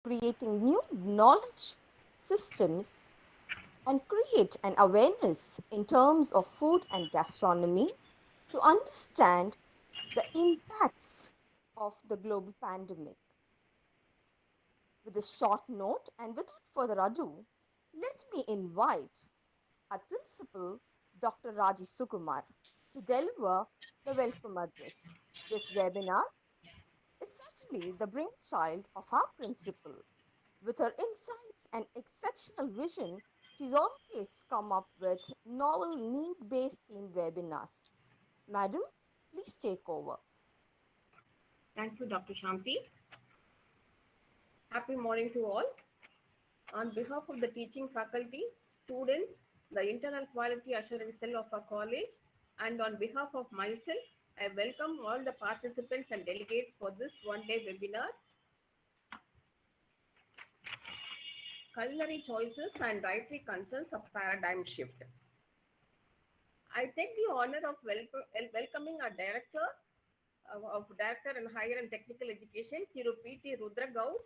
creating new knowledge systems and create an awareness in terms of food and gastronomy to understand the impacts of the global pandemic. With this short note and without further ado, let me invite our principal, Dr. Ragi Sukumar, to deliver the welcome address. This webinar is certainly the brainchild of our principal. With her insights and exceptional vision, she's always come up with novel need-based themed webinars. Madam, please take over. Thank you, Dr. Shanti. Happy morning to all. On behalf of the teaching faculty, students, the internal quality assurance cell of our college, and on behalf of myself, I welcome all the participants and delegates for this one-day webinar, Culinary Choices and Dietary Concerns of Paradigm Shift. I take the honor of welcoming our Director and Higher and Technical Education, Thiru P.T. Rudragaud.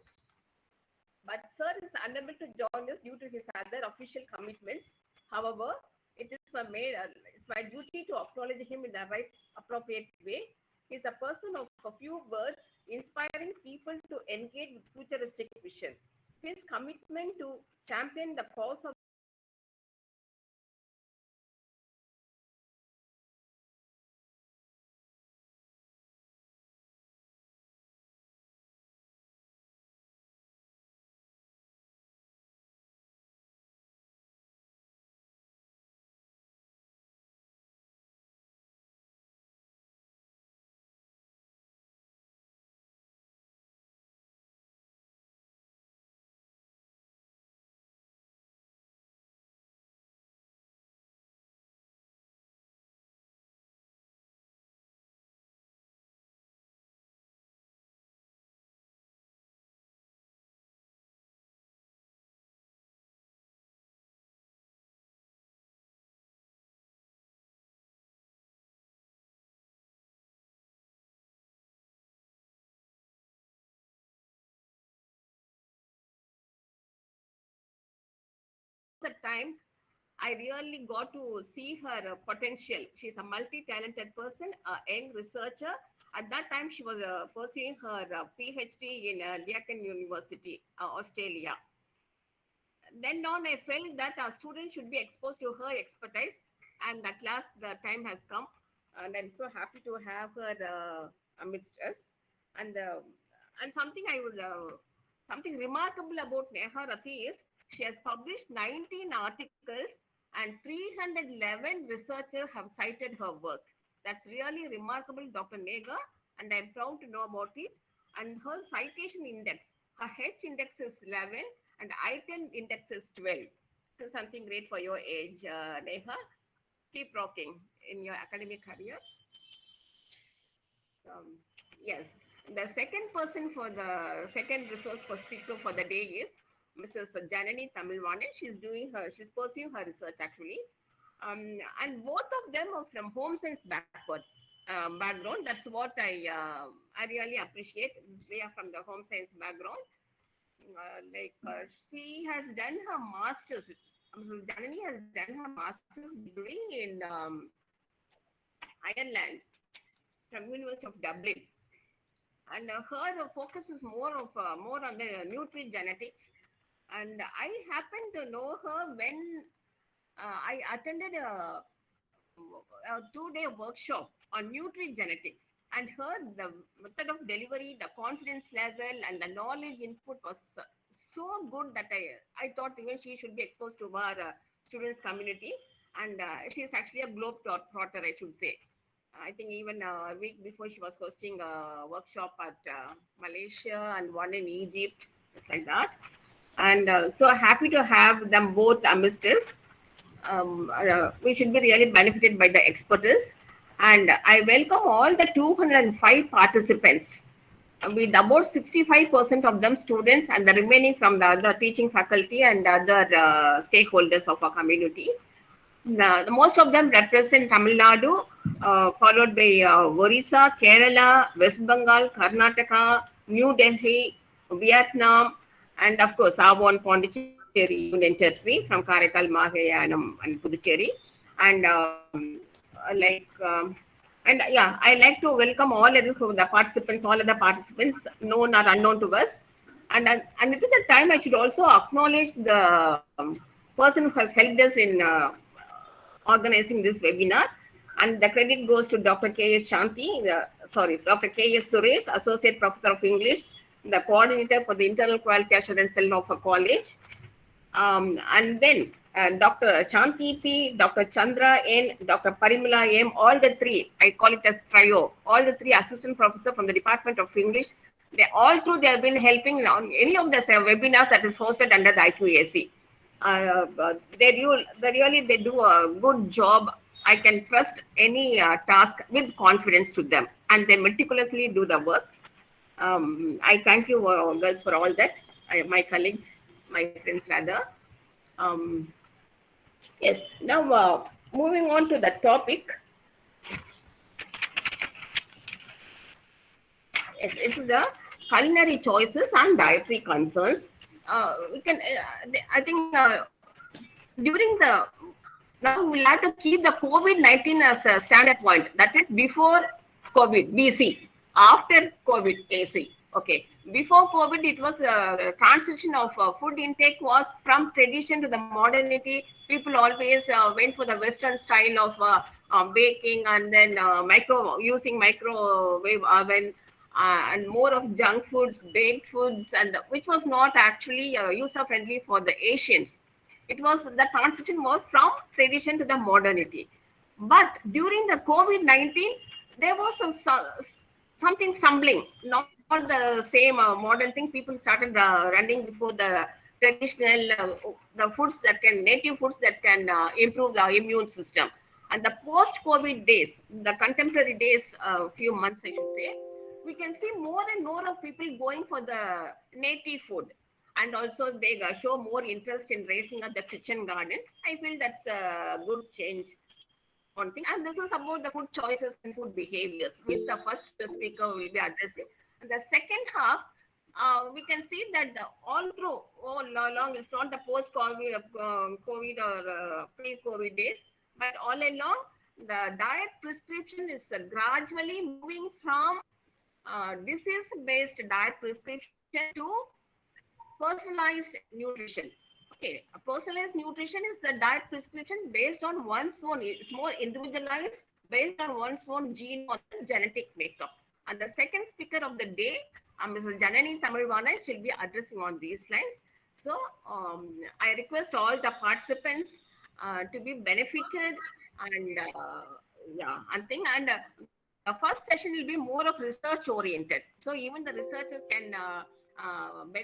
But sir is unable to join us due to his other official commitments. However, it is it's my duty to acknowledge him in the right appropriate way. He is a person of a few words, inspiring people to engage with futuristic vision. His commitment to champion the cause of the time I really got to see her potential. She's a multi-talented person, a young researcher. At that time, she was pursuing her PhD in Liachen University, Australia. Then on, I felt that our students should be exposed to her expertise, and at last the time has come, and I'm so happy to have her amidst us. And something something remarkable about Neha Rathi is she has published 19 articles and 311 researchers have cited her work. That's really remarkable, Dr. Nega, and I'm proud to know about it. And her citation index, her H index is 11 and I-10 index is 12. This is something great for your age, Neha. Keep rocking in your academic career. Yes, the second person for the second resource speaker for the day is Mrs. Janani Tamarwanan. She's pursuing her research actually. And both of them are from home science background. That's what I really appreciate. They are from the home science background. She has done her master's. Mrs. Janani has done her master's degree in Ireland from University of Dublin, and her focus is more on the nutrigenetics. And I happened to know her when I attended a 2-day workshop on nutrigenetics, and her the method of delivery, the confidence level, and the knowledge input was so good that I thought even she should be exposed to our students community. And she is actually a globetrotter, I should say. I think even a week before she was hosting a workshop at Malaysia and one in Egypt, just like that. And so happy to have them both amidst us. We should be really benefited by the expertise. And I welcome all the 205 participants, with about 65% of them students and the remaining from the other teaching faculty and other stakeholders of our community. The most of them represent Tamil Nadu, followed by Orissa, Kerala, West Bengal, Karnataka, New Delhi, Vietnam, and of course Avon Pondicherry Union Territory from Karaikal, Mahayanam, and Puducherry, and and yeah, I like to welcome all other the participants, all other participants, known or unknown to us, and it is a time I should also acknowledge the person who has helped us in organizing this webinar. And the credit goes to Dr. K.S. Shanti, Dr. K.S. Suresh, Associate Professor of English, the coordinator for the Internal Quality Assurance Cell of a college. And then Dr. Shanti P, Dr. Chandra N, Dr. Parimala M, all the three, I call it as trio, all the three assistant professors from the Department of English, they all through they have been helping on any of the webinars that is hosted under the IQAC. They do a good job. I can trust any task with confidence to them, and they meticulously do the work. I thank you girls for all that. My colleagues, my friends rather. Um, yes. Now moving on to the topic. Yes, it's the culinary choices and dietary concerns. We can. I think during the now we'll have to keep the COVID-19 as a standard point. That is before COVID BC, after COVID AC. Okay, before COVID, it was the transition of food intake was from tradition to the modernity. People always went for the Western style of baking, and then using microwave oven, and more of junk foods, baked foods, and which was not actually user friendly for the Asians. It was the transition was from tradition to the modernity. But during the COVID-19, there was something stumbling, not the same modern thing. People started running before the traditional the foods that can native foods that can improve the immune system. And the post-COVID days, the contemporary days, a few months I should say, we can see more and more of people going for the native food, and also they show more interest in raising up the kitchen gardens. I feel that's a good change, one thing. And this is about the food choices and food behaviors, which the first speaker will be addressing. And the second half, we can see that all through all along, it's not the post-COVID COVID or pre-COVID days, but all along, the diet prescription is gradually moving from disease-based diet prescription to personalized nutrition. Okay, a personalized nutrition is the diet prescription based on one's own. It's more individualized based on one's own gene or the genetic makeup. And the second speaker of the day, Mrs. Janani Tamarwanan, she'll be addressing on these lines. So I request all the participants to be benefited, and yeah, and thing. And the first session will be more of research oriented. So even the researchers can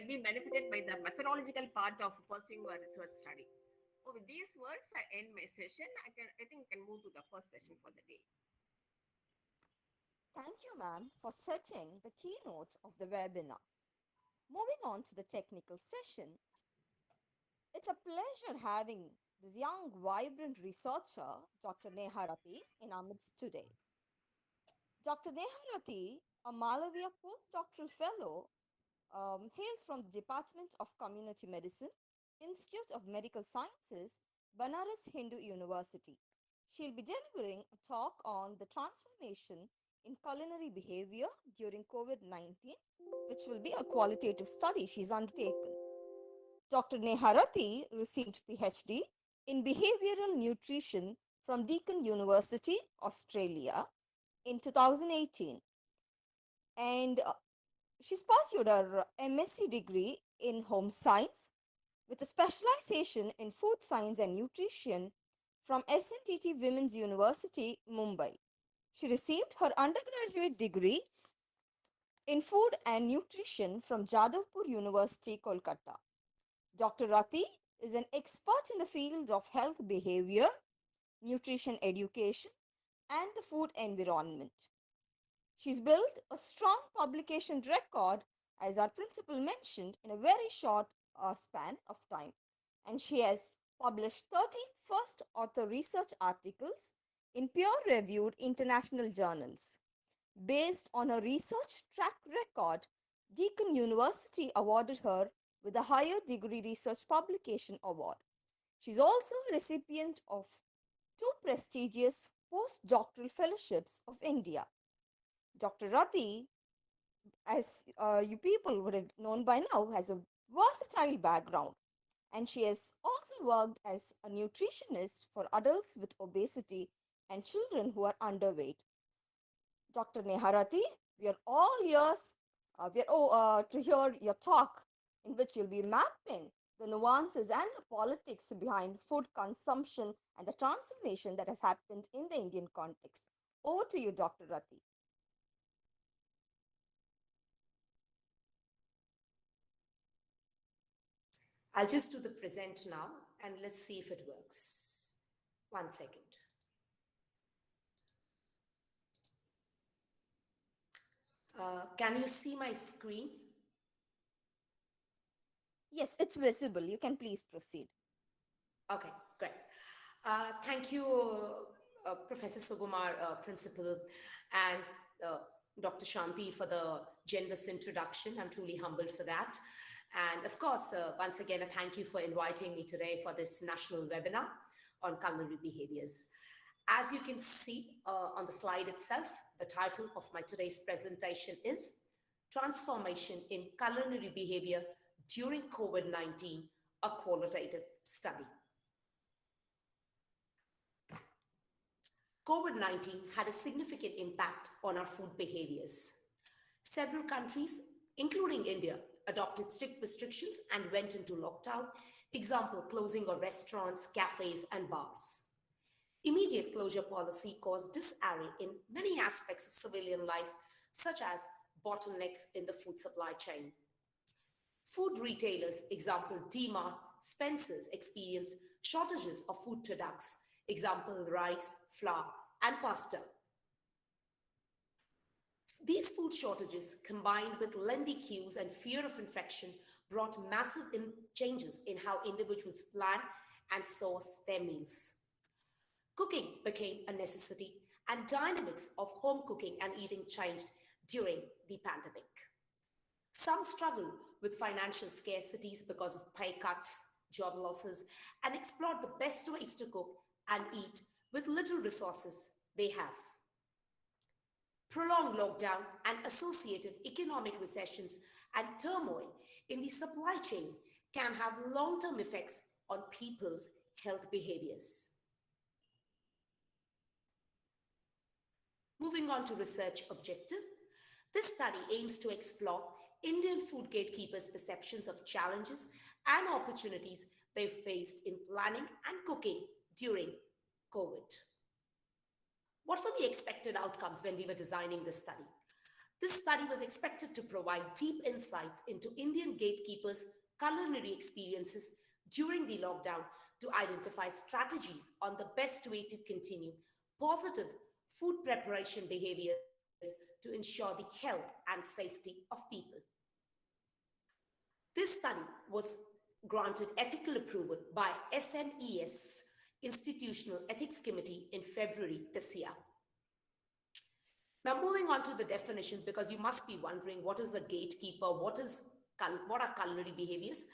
be benefited by the methodological part of pursuing a research study. So with these words, I end my session. I think I can move to the first session for the day. Thank you, ma'am, for setting the keynote of the webinar. Moving on to the technical session, it's a pleasure having this young, vibrant researcher, Dr. Neha Rathi, in our midst today. Dr. Neha Rathi, a Malawiya postdoctoral fellow, hails from the Department of Community Medicine, Institute of Medical Sciences, Banaras Hindu University. She'll be delivering a talk on the transformation in culinary behavior during COVID-19, which will be a qualitative study she's undertaken. Dr. Neha Rathi received PhD in Behavioral Nutrition from Deakin University, Australia in 2018, and she's pursued her MSc degree in Home Science with a specialization in Food Science and Nutrition from SNTT Women's University, Mumbai. She received her undergraduate degree in Food and Nutrition from Jadavpur University, Kolkata. Dr. Rathi is an expert in the field of health behavior, nutrition education, and the food environment. She's built a strong publication record, as our principal mentioned, in a very short span of time. And she has published 13 first author research articles in peer-reviewed international journals. Based on her research track record, Deakin University awarded her with a Higher Degree Research Publication Award. She is also a recipient of two prestigious postdoctoral fellowships of India. Dr. Rati, as you people would have known by now, has a versatile background, and she has also worked as a nutritionist for adults with obesity and children who are underweight. Dr. Neharati, we are all ears. To hear your talk, in which you'll be mapping the nuances and the politics behind food consumption and the transformation that has happened in the Indian context. Over to you, Dr. Rati. I'll just do the present now and let's see if it works. 1 second. Can you see my screen? Yes, it's visible. You can please proceed. Okay, great. Thank you, Professor Sugumar, Principal, and Dr. Shanti for the generous introduction. I'm truly humbled for that. And of course, once again, a thank you for inviting me today for this national webinar on culinary behaviors. As you can see on the slide itself, the title of my today's presentation is Transformation in Culinary Behavior During COVID-19, a Qualitative Study. COVID-19 had a significant impact on our food behaviors. Several countries, including India, adopted strict restrictions and went into lockdown, example, closing of restaurants, cafes, and bars. Immediate closure policy caused disarray in many aspects of civilian life, such as bottlenecks in the food supply chain. Food retailers, example, D-Mart, Spencer's, experienced shortages of food products, example, rice, flour, and pasta. These food shortages, combined with lengthy queues and fear of infection, brought massive changes in how individuals plan and source their meals. Cooking became a necessity, and dynamics of home cooking and eating changed during the pandemic. Some struggled with financial scarcities because of pay cuts, job losses, and explored the best ways to cook and eat with little resources they have. Prolonged lockdown and associated economic recessions and turmoil in the supply chain can have long-term effects on people's health behaviors. Moving on to research objective, this study aims to explore Indian food gatekeepers' perceptions of challenges and opportunities they faced in planning and cooking during COVID. What were the expected outcomes when we were designing this study? This study was expected to provide deep insights into Indian gatekeepers' culinary experiences during the lockdown to identify strategies on the best way to continue positive food preparation behaviors to ensure the health and safety of people. This study was granted ethical approval by SNES, Institutional Ethics Committee, in February this year. Now, moving on to the definitions, because you must be wondering, what is a gatekeeper? What are culinary behaviors?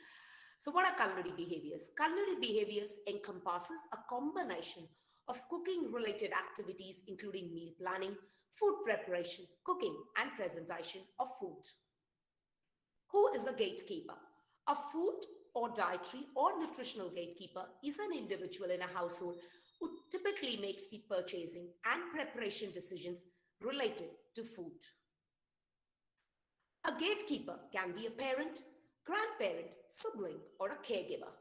So what are culinary behaviors? Culinary behaviors encompasses a combination of cooking-related activities, including meal planning, food preparation, cooking, and presentation of food. Who is a gatekeeper? A food or dietary or nutritional gatekeeper is an individual in a household who typically makes the purchasing and preparation decisions related to food. A gatekeeper can be a parent, grandparent, sibling, or a caregiver.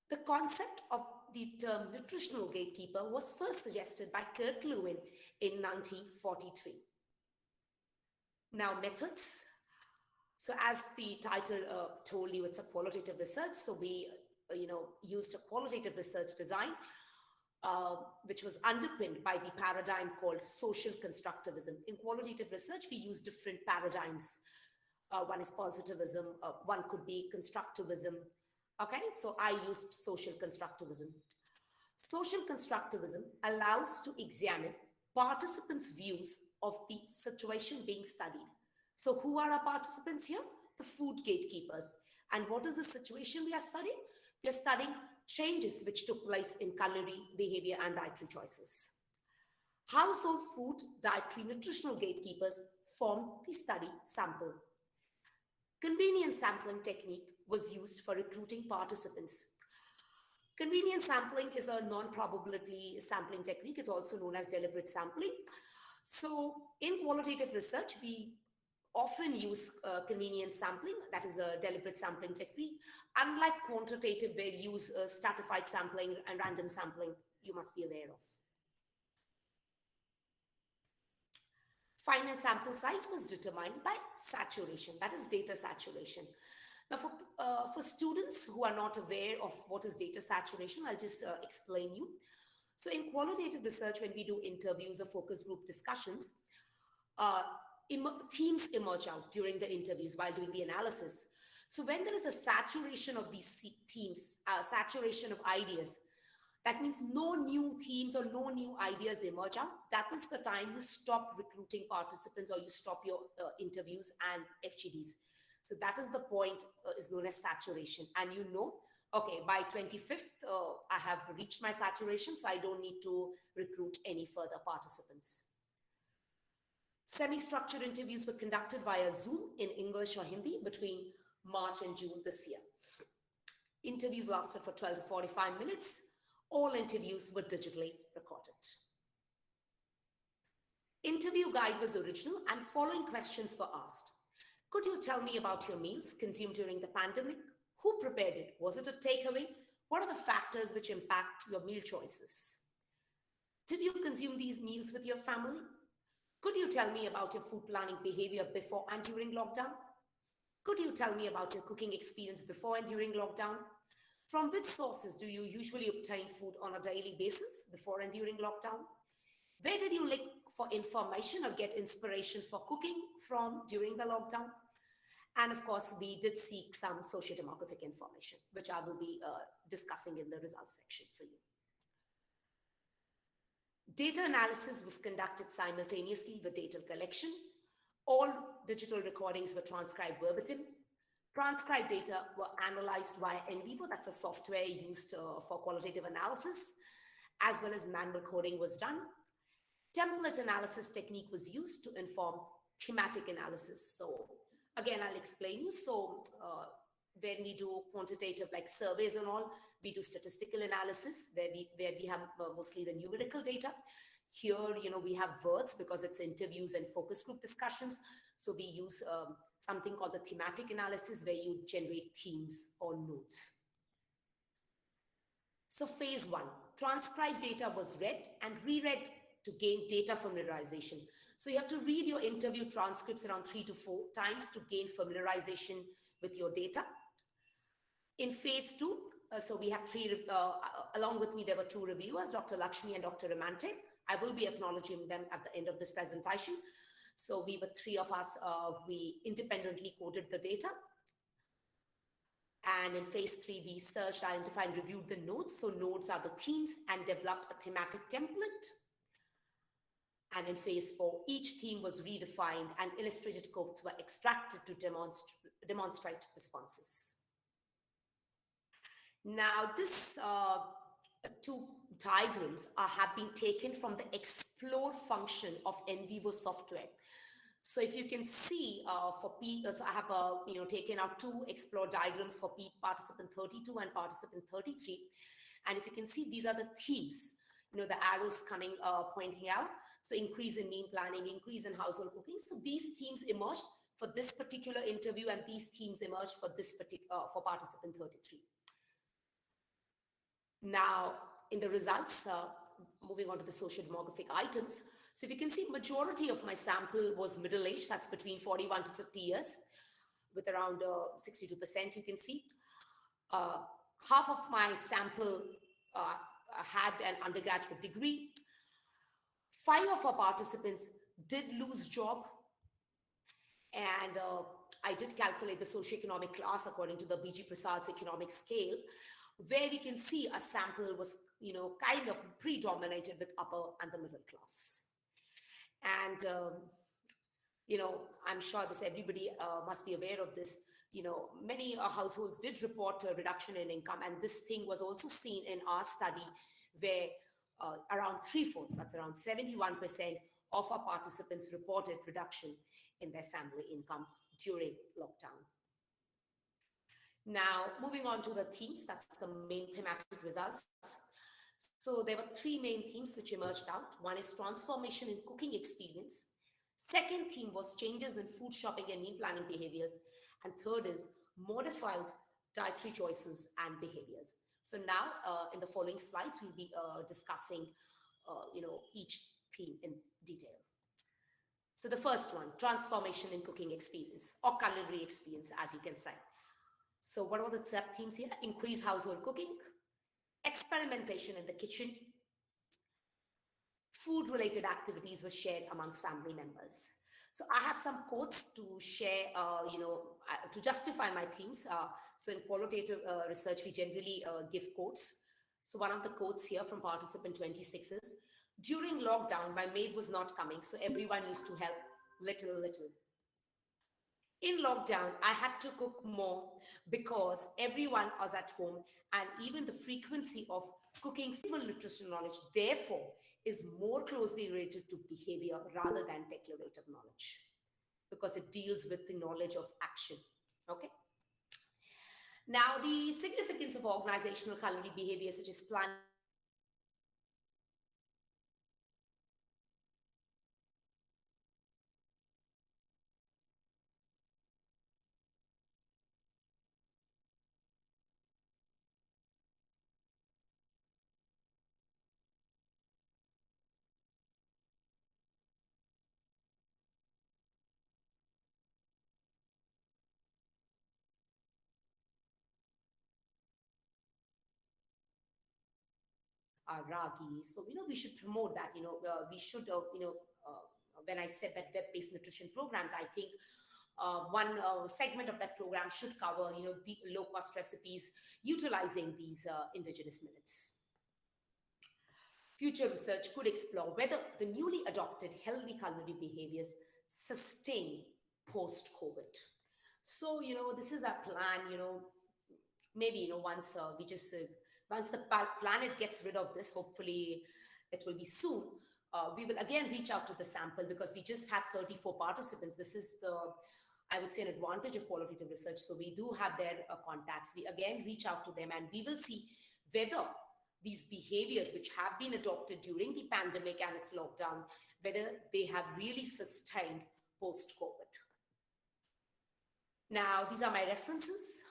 The concept of the term nutritional gatekeeper was first suggested by Kurt Lewin in 1943. Now, methods. So as the title told you, it's a qualitative research. So we used a qualitative research design, which was underpinned by the paradigm called social constructivism. In qualitative research, we use different paradigms. One is positivism, one could be constructivism. Okay, so I used social constructivism. Social constructivism allows to examine participants' views of the situation being studied. So who are our participants here? the food gatekeepers. And what is the situation we are studying? We are studying changes which took place in culinary behavior and dietary choices. Household food dietary nutritional gatekeepers formed the study sample. Convenience sampling technique was used for recruiting participants. Convenience sampling is a non-probability sampling technique. It's also known as deliberate sampling. So in qualitative research, we often use convenience sampling, that is a deliberate sampling technique. Unlike quantitative, where we use stratified sampling and random sampling, you must be aware of. Final sample size was determined by saturation, that is data saturation. Now, for students who are not aware of what is data saturation, I'll just explain you. So in qualitative research, when we do interviews or focus group discussions, themes emerge out during the interviews while doing the analysis. So when there is a saturation of these themes, saturation of ideas, that means no new themes or no new ideas emerge out. That is the time you stop recruiting participants or you stop your interviews and FGDs. So that is the point, is known as saturation. And you know, okay, by 25th, I have reached my saturation, so I don't need to recruit any further participants. Semi-structured interviews were conducted via Zoom in English or Hindi between March and June this year. Interviews lasted for 12 to 45 minutes. All interviews were digitally recorded. Interview guide was original and following questions were asked. Could you tell me about your meals consumed during the pandemic? Who prepared it? Was it a takeaway? What are the factors which impact your meal choices? Did you consume these meals with your family? Could you tell me about your food planning behavior before and during lockdown? Could you tell me about your cooking experience before and during lockdown? From which sources do you usually obtain food on a daily basis before and during lockdown? Where did you look for information or get inspiration for cooking from during the lockdown? And of course, we did seek some socio-demographic information, which I will be discussing in the results section for you. Data analysis was conducted simultaneously with data collection. All digital recordings were transcribed verbatim. Transcribed data were analyzed via NVivo, that's a software used for qualitative analysis, as well as manual coding was done. Template analysis technique was used to inform thematic analysis. So again, I'll explain you. So when we do quantitative like surveys and all, we do statistical analysis where we have mostly the numerical data. Here, we have words because it's interviews and focus group discussions. So we use something called the thematic analysis where you generate themes or nodes. So phase one, transcribed data was read and reread to gain data familiarization. So you have to read your interview transcripts around 3 to 4 times to gain familiarization with your data. In phase two, so we have along with me, there were 2 reviewers, Dr. Lakshmi and Dr. Ramante. I will be acknowledging them at the end of this presentation. So we were 3 of us, we independently coded the data. And in phase 3, we searched, identified, and reviewed the nodes. So nodes are the themes and developed a thematic template. And in phase 4, each theme was redefined and illustrated quotes were extracted to demonstrate responses. Now, this 2 diagrams have been taken from the explore function of NVivo software. So if you can see so I have taken out 2 explore diagrams for participant 32 and participant 33. And if you can see, these are the themes, the arrows coming, pointing out. So increase in meal planning, increase in household cooking. So these themes emerged for this particular interview and these themes emerged for for participant 33. Now, in the results, moving on to the socio-demographic items. So if you can see, majority of my sample was middle-aged, that's between 41 to 50 years, with around 62%, you can see. Half of my sample had an undergraduate degree. 5 of our participants did lose job. And I did calculate the socioeconomic class according to the B.G. Prasad's economic scale, where we can see a sample was, kind of predominated with upper and the middle class. And, I'm sure everybody must be aware of this. Many households did report a reduction in income, and this thing was also seen in our study, where around three-fourths, that's around 71% of our participants reported reduction in their family income during lockdown. Now, moving on to the themes, that's the main thematic results. So there were three main themes which emerged out. One is transformation in cooking experience. Second theme was changes in food shopping and meal planning behaviors. And third is modified dietary choices and behaviors. So now, in the following slides, we'll be discussing, each theme in detail. So the first one, transformation in cooking experience or culinary experience, as you can say. So what are the sub-themes here? Increase household cooking, experimentation in the kitchen, food-related activities were shared amongst family members. So I have some quotes to share, to justify my themes. So in qualitative research, we generally give quotes. So one of the quotes here from participant 26 is, during lockdown, my maid was not coming, so everyone used to help little. In lockdown, I had to cook more because everyone was at home, and even the frequency of cooking full nutritional knowledge, therefore, is more closely related to behavior rather than declarative knowledge, because it deals with the knowledge of action. Okay. Now, the significance of organizational culinary behavior, such as planning, Ragi. So, we should promote that. We should, when I said that web-based nutrition programs, I think one segment of that program should cover, the low-cost recipes utilizing these indigenous millets. Future research could explore whether the newly adopted healthy culinary behaviors sustain post-COVID. So, this is our plan, maybe, once the planet gets rid of this, hopefully it will be soon, we will again reach out to the sample, because we just had 34 participants. This is I would say, an advantage of qualitative research. So we do have their contacts. We again reach out to them, and we will see whether these behaviors which have been adopted during the pandemic and its lockdown, whether they have really sustained post-COVID. Now, these are my references.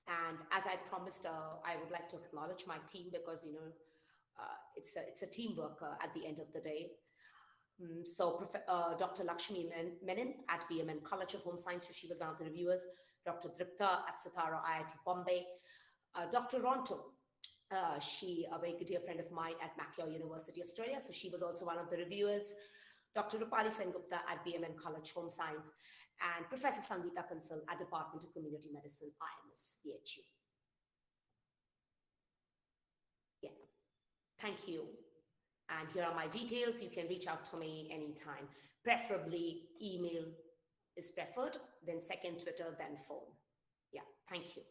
And as I promised, I would like to acknowledge my team, because, it's a teamwork at the end of the day. So Dr. Lakshmi Menon at BMN College of Home Science, she was one of the reviewers. Dr. Dripta at Satara IIT Bombay. Dr. Ronto, she, a very good dear friend of mine at Macquarie University, Australia. So she was also one of the reviewers. Dr. Rupali Sengupta at BMN College Home Science, and Professor Sangeeta Kansal at Department of Community Medicine, IMS, BHU. Yeah, thank you. And here are my details. You can reach out to me anytime. Preferably email is preferred, then second Twitter, then phone. Yeah, thank you.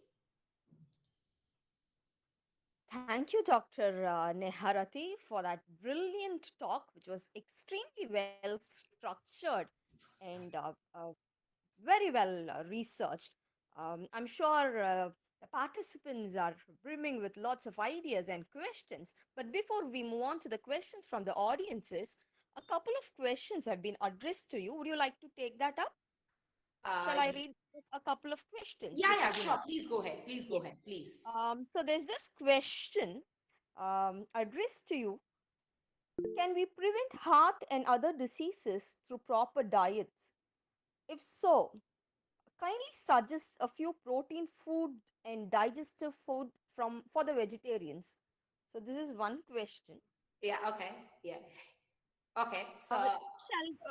Thank you, Dr. Neharati, for that brilliant talk, which was extremely well structured and very well researched. I'm sure the participants are brimming with lots of ideas and questions. But before we move on to the questions from the audiences, a couple of questions have been addressed to you. Would you like to take that up? Shall I read a couple of questions which Yeah, have been sure. asked? Please go ahead. Please go Yes. ahead, please. So there's this question addressed to you. Can we prevent heart and other diseases through proper diets? If so, kindly suggest a few protein food and digestive food for the vegetarians. So this is one question. Yeah, okay. Yeah. Okay. So,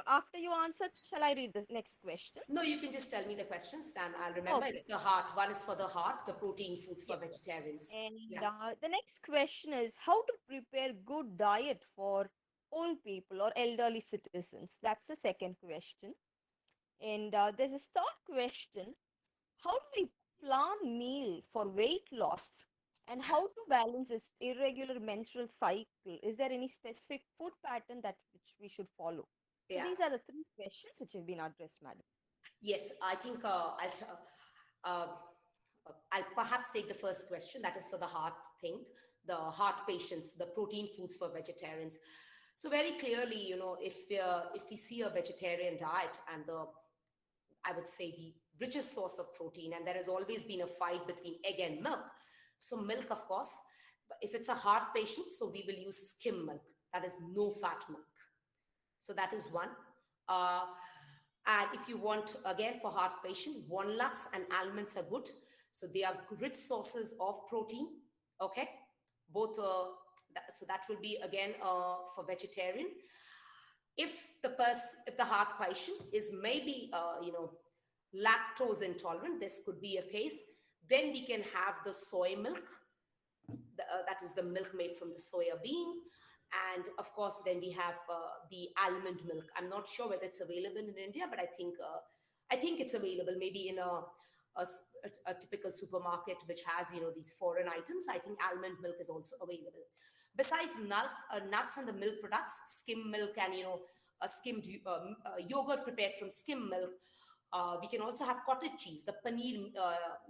After you answer, shall I read the next question? no, you can just tell me the questions, then I'll remember. Okay. It's the heart. One is for the heart, the protein foods for Yes, yes. vegetarians. And Yeah. the next question is how to prepare good diet for old people or elderly citizens. That's the second question. And there's a third question. How do we plan meal for weight loss? And how to balance this irregular menstrual cycle? Is there any specific food pattern that which we should follow? So Yeah. these are the three questions which have been addressed, madam. Yes, I think I'll perhaps take the first question. That is for the heart thing, the heart patients, the protein foods for vegetarians. So very clearly, if we see a vegetarian diet and I would say the richest source of protein, and there has always been a fight between egg and milk. So milk, of course, but if it's a heart patient, so we will use skim milk. That is no fat milk. So that is one. Uh, and if you want, again, for heart patient, walnuts and almonds are good. So they are rich sources of protein. Okay. Both, so that will be again for vegetarian. If the heart patient is maybe, lactose intolerant, this could be a case. Then we can have the soy milk, that is the milk made from the soya bean. And of course, then we have the almond milk. I'm not sure whether it's available in India, but I think it's available maybe in a typical supermarket which has these foreign items. I think almond milk is also available. Besides nuts and the milk products, skim milk and a skimmed yogurt prepared from skim milk. We can also have cottage cheese, the paneer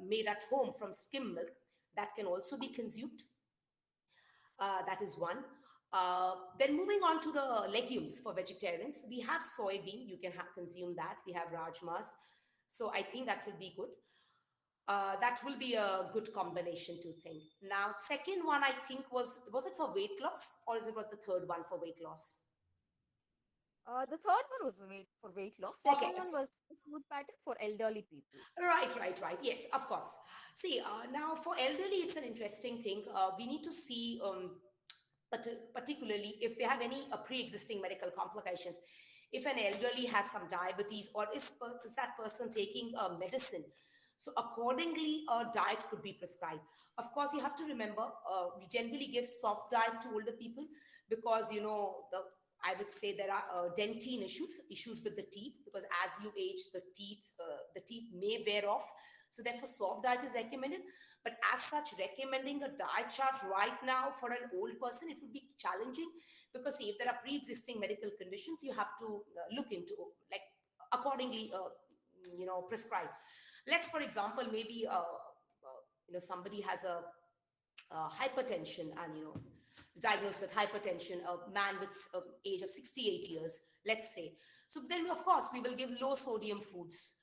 made at home from skim milk, that can also be consumed. That is one. Then moving on to the legumes for vegetarians, we have soybean. You can consume that. We have rajmas. So I think that will be good. That will be a good combination to think. Now, second one I think was it for weight loss, or is it what the third one for weight loss? The third one was for weight loss. Okay. Second one was food pattern for elderly people. Right. Yes, of course. See, now for elderly, it's an interesting thing. We need to see, particularly if they have any pre-existing medical complications. If an elderly has some diabetes, or is that person taking medicine? So accordingly, a diet could be prescribed. Of course, you have to remember, we generally give soft diet to older people because, I would say there are dentine issues with the teeth, because as you age, the teeth may wear off. So therefore, soft diet is recommended. But as such, recommending a diet chart right now for an old person, it would be challenging, because see, if there are pre-existing medical conditions, you have to look into, like, accordingly, prescribe. Let's, for example, maybe somebody has a hypertension, and is diagnosed with hypertension, a man with age of 68 years, let's say. So then, of course, we will give low sodium foods,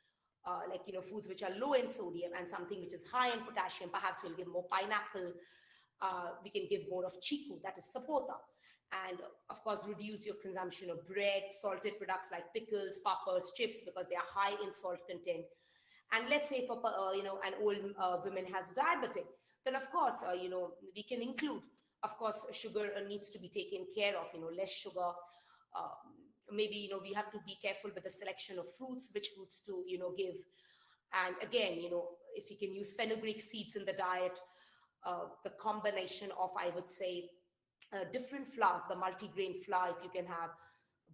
like foods which are low in sodium, and something which is high in potassium. Perhaps we'll give more pineapple. We can give more of chiku, that is sapota. And of course, reduce your consumption of bread, salted products like pickles, poppers, chips, because they are high in salt content. And let's say for an old woman has diabetic, then of course we can include, of course, sugar needs to be taken care of, less sugar. uh, Maybe we have to be careful with the selection of fruits, which fruits to give. And again, if you can use fenugreek seeds in the diet, the combination of, I would say, different flours, the multigrain flour, if you can have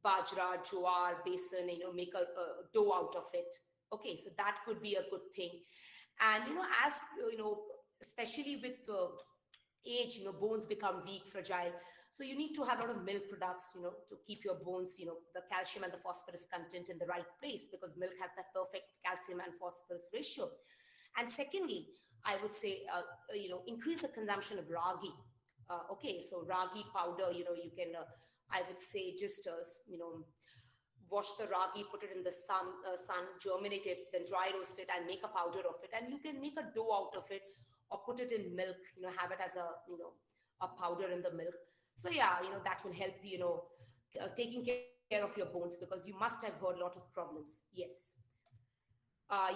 bajra, jowar, besan, make a dough out of it. Okay, so that could be a good thing. And as especially with age, bones become weak, fragile. So you need to have a lot of milk products, to keep your bones, the calcium and the phosphorus content in the right place, because milk has that perfect calcium and phosphorus ratio. And secondly, I would say, increase the consumption of ragi. Okay, so ragi powder, you can, I would say, just, wash the ragi, put it in the sun, germinate it, then dry roast it and make a powder of it. And you can make a dough out of it, or put it in milk, have it as a powder in the milk. So yeah, that will help, taking care of your bones, because you must have heard a lot of problems. Yes.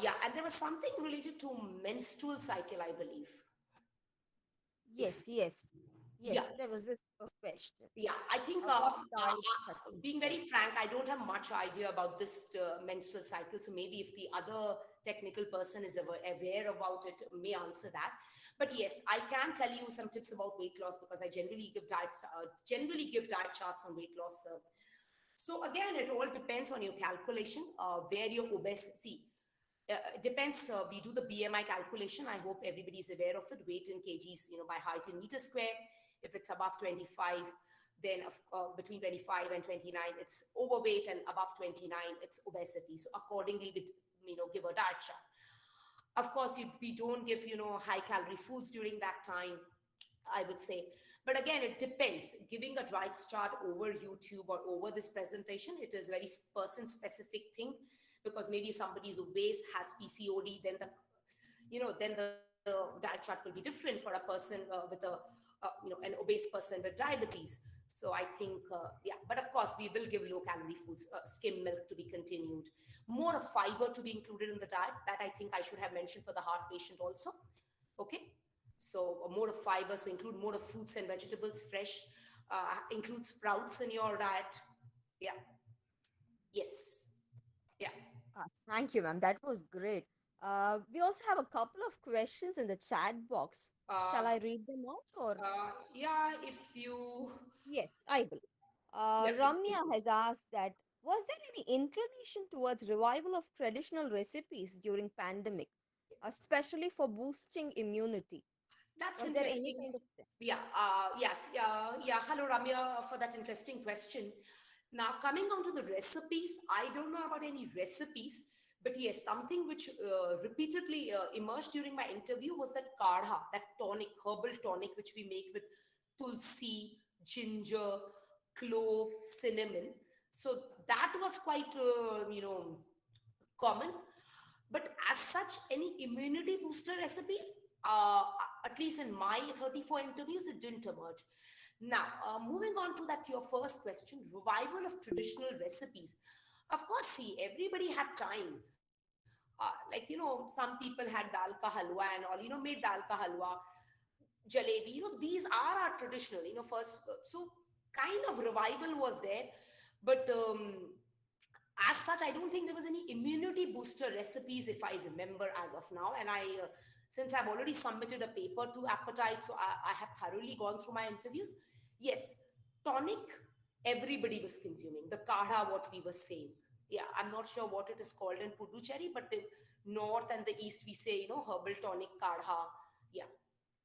Yeah, and there was something related to menstrual cycle, I believe. If Yes, yes, Yeah, yes. There was a question. yeah, I think, What diet has to be being very followed? frank, I don't have much idea about this menstrual cycle. So maybe if the other technical person is aware about it, may answer that. But yes, I can tell you some tips about weight loss, because I generally give diet charts on weight loss. So again, it all depends on your calculation, where your obesity. It depends. We do the BMI calculation. I hope everybody's aware of it. Weight in kgs, by height in meter square. If it's above 25, then between 25 and 29, it's overweight, and above 29, it's obesity. So accordingly, we give a diet chart. Of course, we don't give high calorie foods during that time, I would say. But again, it depends. Giving a diet chart over YouTube or over this presentation, it is very person specific thing, because maybe somebody is obese, has PCOD, then the diet chart will be different for a person with an obese person with diabetes. So I think, yeah, but of course we will give low calorie foods, skim milk to be continued, more of fiber to be included in the diet. That I think I should have mentioned for the heart patient also. Okay. So more of fiber, so include more of fruits and vegetables, fresh, include sprouts in your diet. Yeah. Yes. Yeah. Thank you, ma'am. That was great. We also have a couple of questions in the chat box. Uh, Shall I read them out or? yeah, if you, Yes, I will. yeah, please Ramya do. has asked that was there any inclination towards revival of traditional recipes during pandemic, especially for boosting immunity? That's Was there any interesting. kind of Yeah, yes, yeah. Hello, Ramya, for that interesting question. Now, coming on to the recipes, I don't know about any recipes, but yes, something which repeatedly emerged during my interview was that kadha, that tonic, herbal tonic, which we make with tulsi, ginger, clove, cinnamon. So that was quite, common. But as such, any immunity booster recipes, uh, at least in my 34 interviews, it didn't emerge. Now, moving on to that, your first question, revival of traditional recipes. Of course, see, everybody had time. Some people had dal ka halwa and all, made dal ka halwa, jalebi, these are our traditional, first. So kind of revival was there. But as such, I don't think there was any immunity booster recipes, if I remember as of now. And since I've already submitted a paper to Appetite, so I have thoroughly gone through my interviews. Yes, tonic, everybody was consuming. The kadha, what we were saying. Yeah, I'm not sure what it is called in Puducherry, but in north and the east, we say, herbal tonic kadha. Yeah,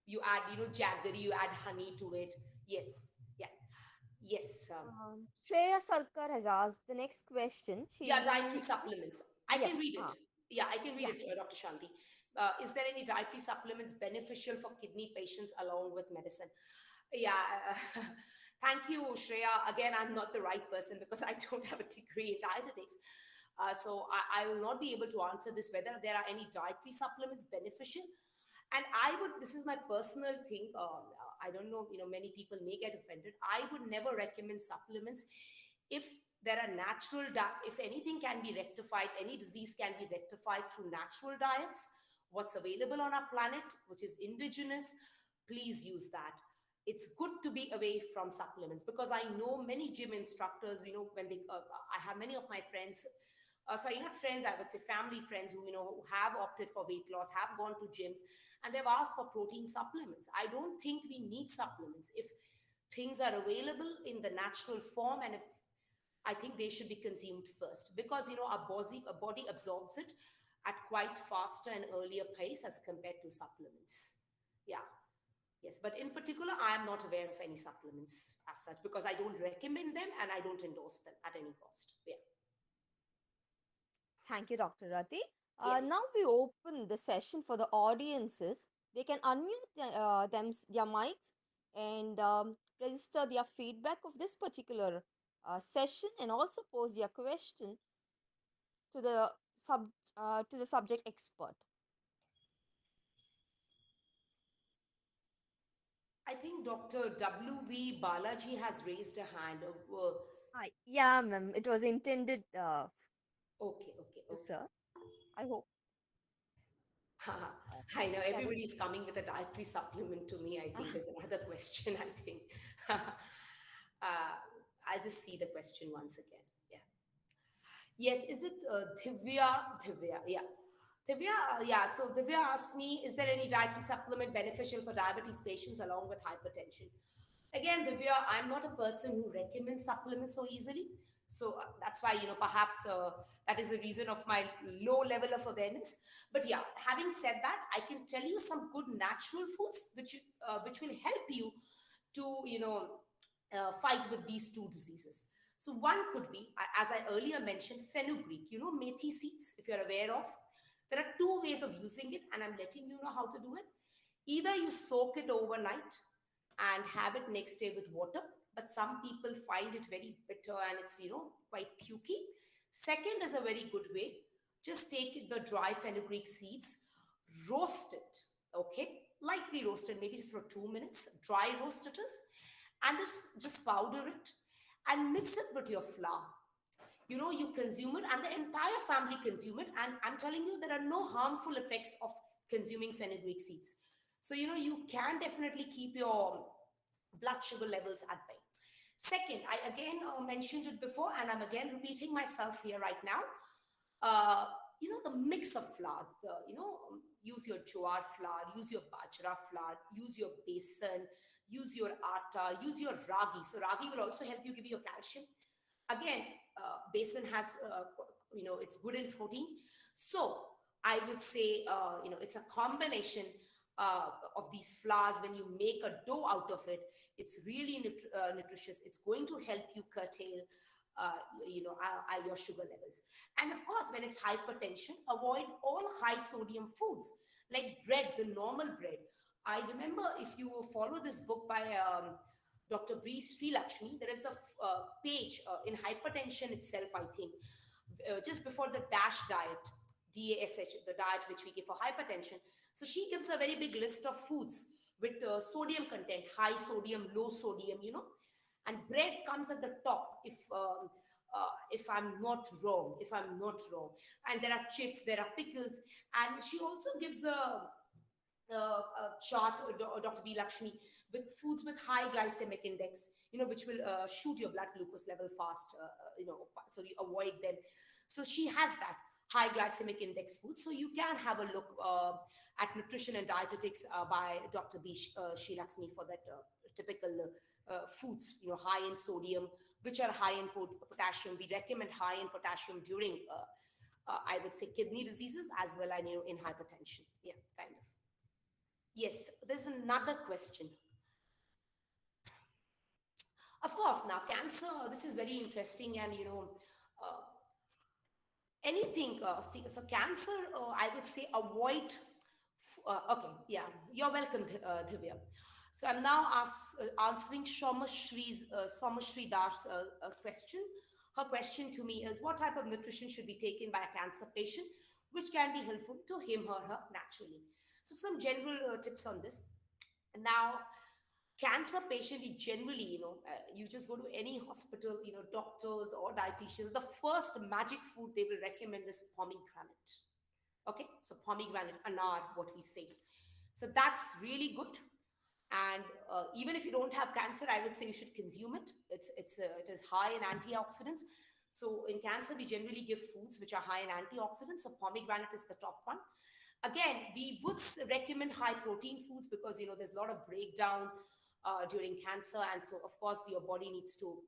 you add, jaggery, you add honey to it. Yes, yeah, yes. Shreya Sarkar has asked the next question. Yeah, dietary She is, supplements. I yeah, can read it. Yeah, I can read yeah. it, Dr. Shanti. Is there any dietary supplements beneficial for kidney patients along with medicine? Yeah, thank you, Shreya. Again, I'm not the right person because I don't have a degree in dietetics. So I will not be able to answer this whether there are any dietary supplements beneficial. And I would, this is my personal thing. I don't know, many people may get offended. I would never recommend supplements if there are if anything can be rectified, any disease can be rectified through natural diets, what's available on our planet, which is indigenous, please use that. It's good to be away from supplements, because I know many gym instructors, when they, I have many of my friends, sorry, not friends, I would say family friends who, who have opted for weight loss, have gone to gyms, and they've asked for protein supplements. I don't think we need supplements. If things are available in the natural form, and if I think they should be consumed first, because our body absorbs it at quite faster and earlier pace as compared to supplements. Yeah. Yes, but in particular, I am not aware of any supplements as such, because I don't recommend them and I don't endorse them at any cost. Yeah. Thank you, Dr. Rati. Yes. Now we open the session for the audiences. They can unmute their mics and register their feedback of this particular session, and also pose their question to the to the subject expert. I think Dr. W.V. Balaji has raised a hand. Hi. Yeah, ma'am. It was intended Okay, okay, to okay. sir. I hope I know that would. everybody's coming with a dietary supplement to me. I think there's another question. I think I'll just see the question once again. Yeah. Yes, is it Divya? Divya, yeah. Divya, yeah. So Divya asked me, is there any dietary supplement beneficial for diabetes patients along with hypertension? Again, Divya, I'm not a person who recommends supplements so easily. So that's why, perhaps that is the reason of my low level of awareness. But yeah, having said that, I can tell you some good natural foods which will help you to, fight with these two diseases. So one could be, as I earlier mentioned, fenugreek, methi seeds, if you're aware of. There are two ways of using it, and I'm letting you know how to do it. Either you soak it overnight and have it next day with water, but some people find it very bitter and it's, quite pukey. Second is a very good way. Just take the dry fenugreek seeds, roast it, okay? Lightly roasted, maybe just for 2 minutes. Dry roast it is, and just powder it and mix it with your flour. You consume it, and the entire family consume it, and I'm telling you, there are no harmful effects of consuming fenugreek seeds. So you can definitely keep your blood sugar levels at bay. Second, I again mentioned it before, and I'm again repeating myself here right now. uh, the mix of flours, use your jowar flour, use your bajra flour, use your besan, use your atta, use your ragi. So ragi will also help you give you your calcium. Again, besan has, it's good in protein. So I would say, it's a combination of these flours. When you make a dough out of it, it's really nutritious. It's going to help you curtail your sugar levels. And of course, when it's hypertension, avoid all high sodium foods like bread, the normal bread. I remember, if you follow this book by Dr. Bree Sri Lakshmi, there is a page in Hypertension itself, I think, just before the DASH diet, DASH, the diet which we give for hypertension. So she gives a very big list of foods with sodium content, high sodium, low sodium, and bread comes at the top, if I'm not wrong. And there are chips, there are pickles, and she also gives a chart, Dr. B. Lakshmi, with foods with high glycemic index, which will shoot your blood glucose level fast, so you avoid them. So she has that high glycemic index food. So you can have a look at Nutrition and Dietetics by Dr. B. Sri Lakshmi for that typical foods, high in sodium, which are high in potassium. We recommend high in potassium during, I would say, kidney diseases as well, and in hypertension. Yeah, kind of. Yes, there's another question. Of course, now cancer, this is very interesting, and uh, anything, so cancer, I would say avoid, okay, yeah, you're welcome, Divya. So I'm now answering Somashri Das' question. Her question to me is, what type of nutrition should be taken by a cancer patient, which can be helpful to him or her naturally? So some general tips on this. Now, cancer patient, you generally, you just go to any hospital, doctors or dietitians, the first magic food they will recommend is pomegranate. Okay, so pomegranate, anar, what we say. So that's really good. And even if you don't have cancer, I would say you should consume it. It is high in antioxidants. So in cancer, we generally give foods which are high in antioxidants. So pomegranate is the top one. Again, we would recommend high protein foods because there's a lot of breakdown during cancer, and so of course your body needs to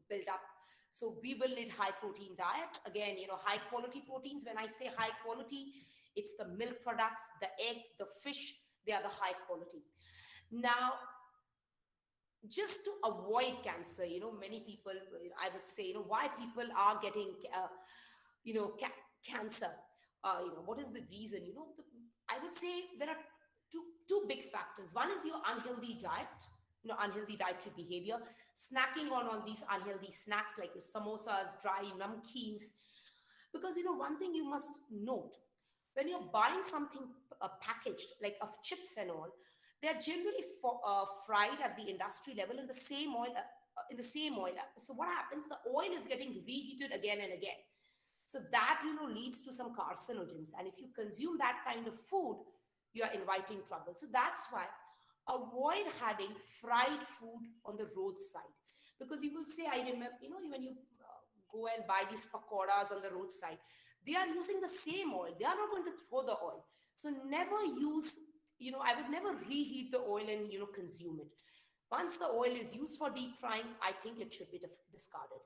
build up. So we will need high protein diet. Again, high quality proteins. When I say high quality, it's the milk products, the egg, the fish. They are the high quality. Now, just to avoid cancer, many people, I would say, why people are getting, cancer. What is the reason? I would say there are two big factors. One is your unhealthy diet, unhealthy dietary behavior, snacking on all these unhealthy snacks like your samosas, dry namkeens. Because, one thing you must note, when you're buying something packaged, like of chips and all, they're generally fried at the industry level in the same oil. So what happens? The oil is getting reheated again and again. So that, leads to some carcinogens. And if you consume that kind of food, you are inviting trouble. So that's why avoid having fried food on the roadside. Because you will say, I remember, when you go and buy these pakoras on the roadside, they are using the same oil. They are not going to throw the oil. So never use, I would never reheat the oil and, consume it. Once the oil is used for deep frying, I think it should be discarded.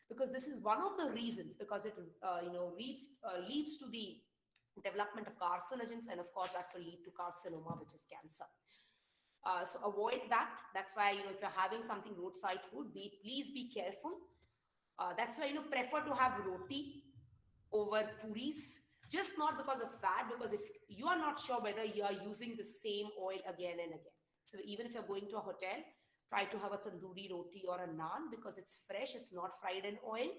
because this is one of the reasons, because it leads to the development of carcinogens, and of course that will lead to carcinoma, which is cancer. So avoid that. That's why, if you're having something roadside food, please be careful. That's why, prefer to have roti over puris, just not because of fat, because if you are not sure whether you are using the same oil again and again. So even if you're going to a hotel, try to have a tandoori roti or a naan, because it's fresh, it's not fried in oil.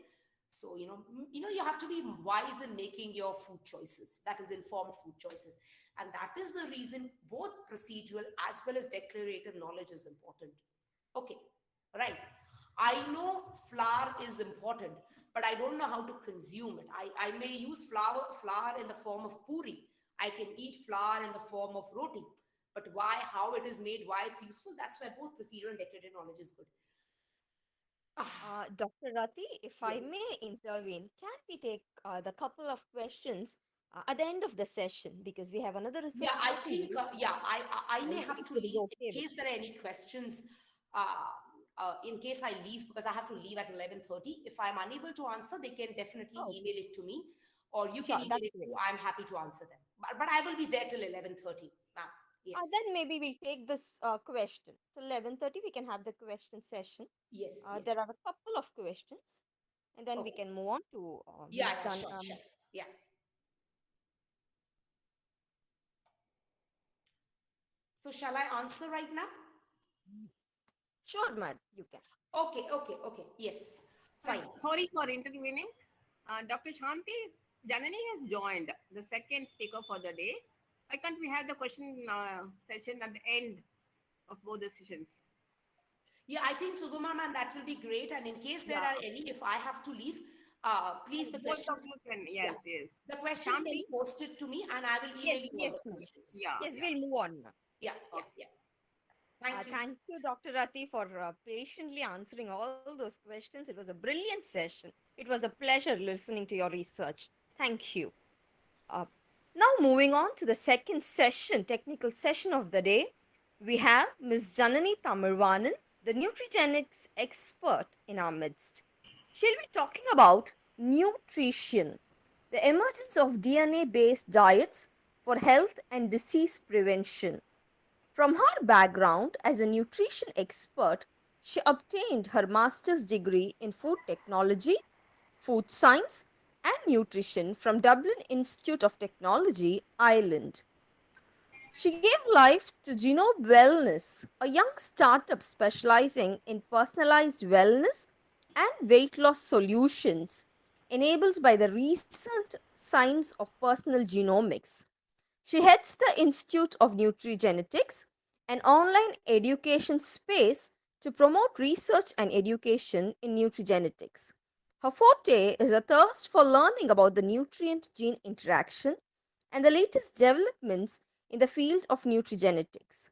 So, you have to be wise in making your food choices. That is informed food choices. And that is the reason both procedural as well as declarative knowledge is important. Okay, right. I know flour is important, but I don't know how to consume it. I may use flour in the form of puri. I can eat flour in the form of roti. But why, how it is made, why it's useful, that's why both procedural and declarative knowledge is good. Dr. Rati, if Yeah. I may intervene, can we take the couple of questions at the end of the session, because we have another Yeah, research I person think, waiting. I may have If to it is leave okay in with case there are any questions. In case I leave, because I have to leave at 11:30. If I'm unable to answer, they can definitely you. email it to me, or you Sure, can email that's it great. to. I'm happy to answer them. But I will be there till 11:30. Yes, Then maybe we'll take this question. Till 11:30, we can have the question session. yes, There yes. are a couple of questions, and then we Okay. can move on to Yeah, Ms. yeah, sure, sure. Yeah. So shall I answer right now? Sure, ma'am, you can. Okay, okay, okay. Yes, fine. Sorry for intervening. Dr. Shanti, Janani has joined the second speaker for the day. Why can't we have the question session at the end of both the sessions? Yeah, I think Suguma man, that will be great. And in case there Yeah, are any, if I have to leave, please, the both of questions, you can. yeah, Yes, yes. the questions can Shanti, be posted to me, and I will email Yes, you all yes, the ma'am. questions. yeah, Yes, yeah. we'll move on now. Yeah, yeah, Okay. yeah. Thank you. Thank you, Dr. Rati, for patiently answering all those questions. It was a brilliant session. It was a pleasure listening to your research. Thank you. Uh, Now, moving on to the second session, technical session of the day, we have Ms. Janani Tamarwanan, the nutrigenics expert in our midst. She'll be talking about nutrition, the emergence of DNA based diets for health and disease prevention. From her background as a nutrition expert, she obtained her master's degree in food technology, food science, and nutrition from Dublin Institute of Technology, Ireland. She gave life to Genome Wellness, a young startup specializing in personalized wellness and weight loss solutions enabled by the recent science of personal genomics. She heads the Institute of Nutrigenetics, an online education space to promote research and education in nutrigenetics. Her forte is a thirst for learning about the nutrient gene interaction and the latest developments in the field of nutrigenetics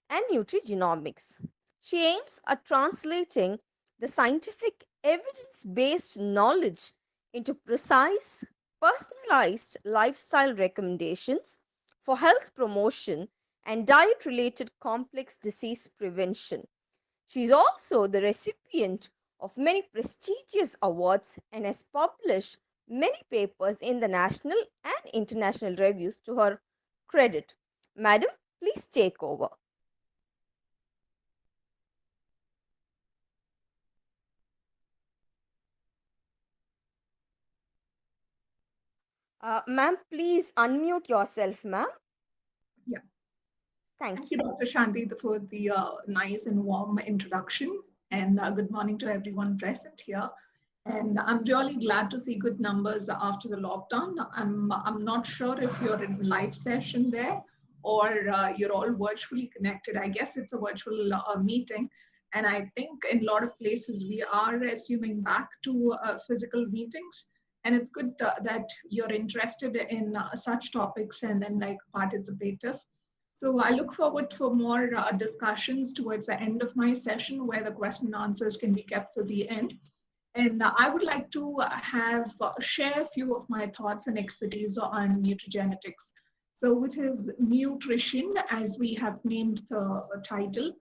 and nutrigenomics. She aims at translating the scientific evidence based knowledge into precise, personalized lifestyle recommendations for health promotion and diet related complex disease prevention. She is also the recipient of many prestigious awards and has published many papers in the national and international reviews to her credit. Madam, please take over. Ma'am, please unmute yourself, ma'am. Yeah, thank Thank you, you. Dr. Shanti, for the nice and warm introduction. And good morning to everyone present here. And I'm really glad to see good numbers after the lockdown. I'm not sure if you're in live session there or you're all virtually connected. I guess it's a virtual meeting. And I think in a lot of places we are resuming back to physical meetings. And it's good that you're interested in such topics and then like participative. So I look forward for more discussions towards the end of my session where the question and answers can be kept for the end. And I would like to have share a few of my thoughts and expertise on nutrigenetics. So, which is nutrition, as we have named the title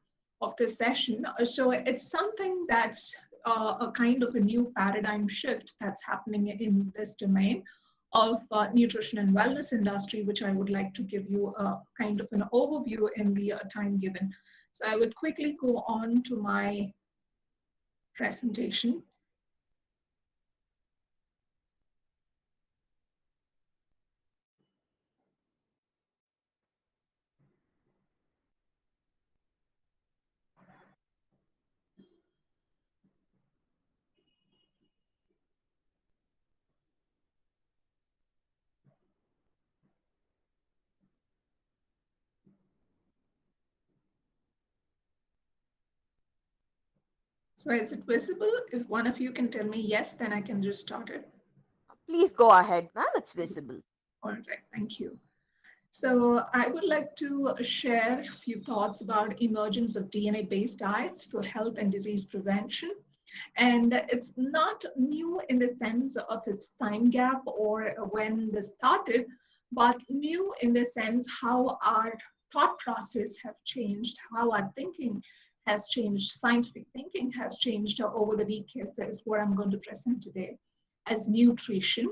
of this session. So, it's something that's a kind of a new paradigm shift that's happening in this domain of nutrition and wellness industry, which I would like to give you a kind of an overview in the time given. So I would quickly go on to my presentation. So is it visible? If one of you can tell me yes, then I can just start it. Please go ahead, ma'am. It's visible. All right, thank you. So I would like to share a few thoughts about emergence of DNA-based diets for health and disease prevention. And it's not new in the sense of its time gap or when this started, but new in the sense how our thought process have changed, how our thinking has changed, scientific thinking has changed over the decades is what I'm going to present today as nutrition.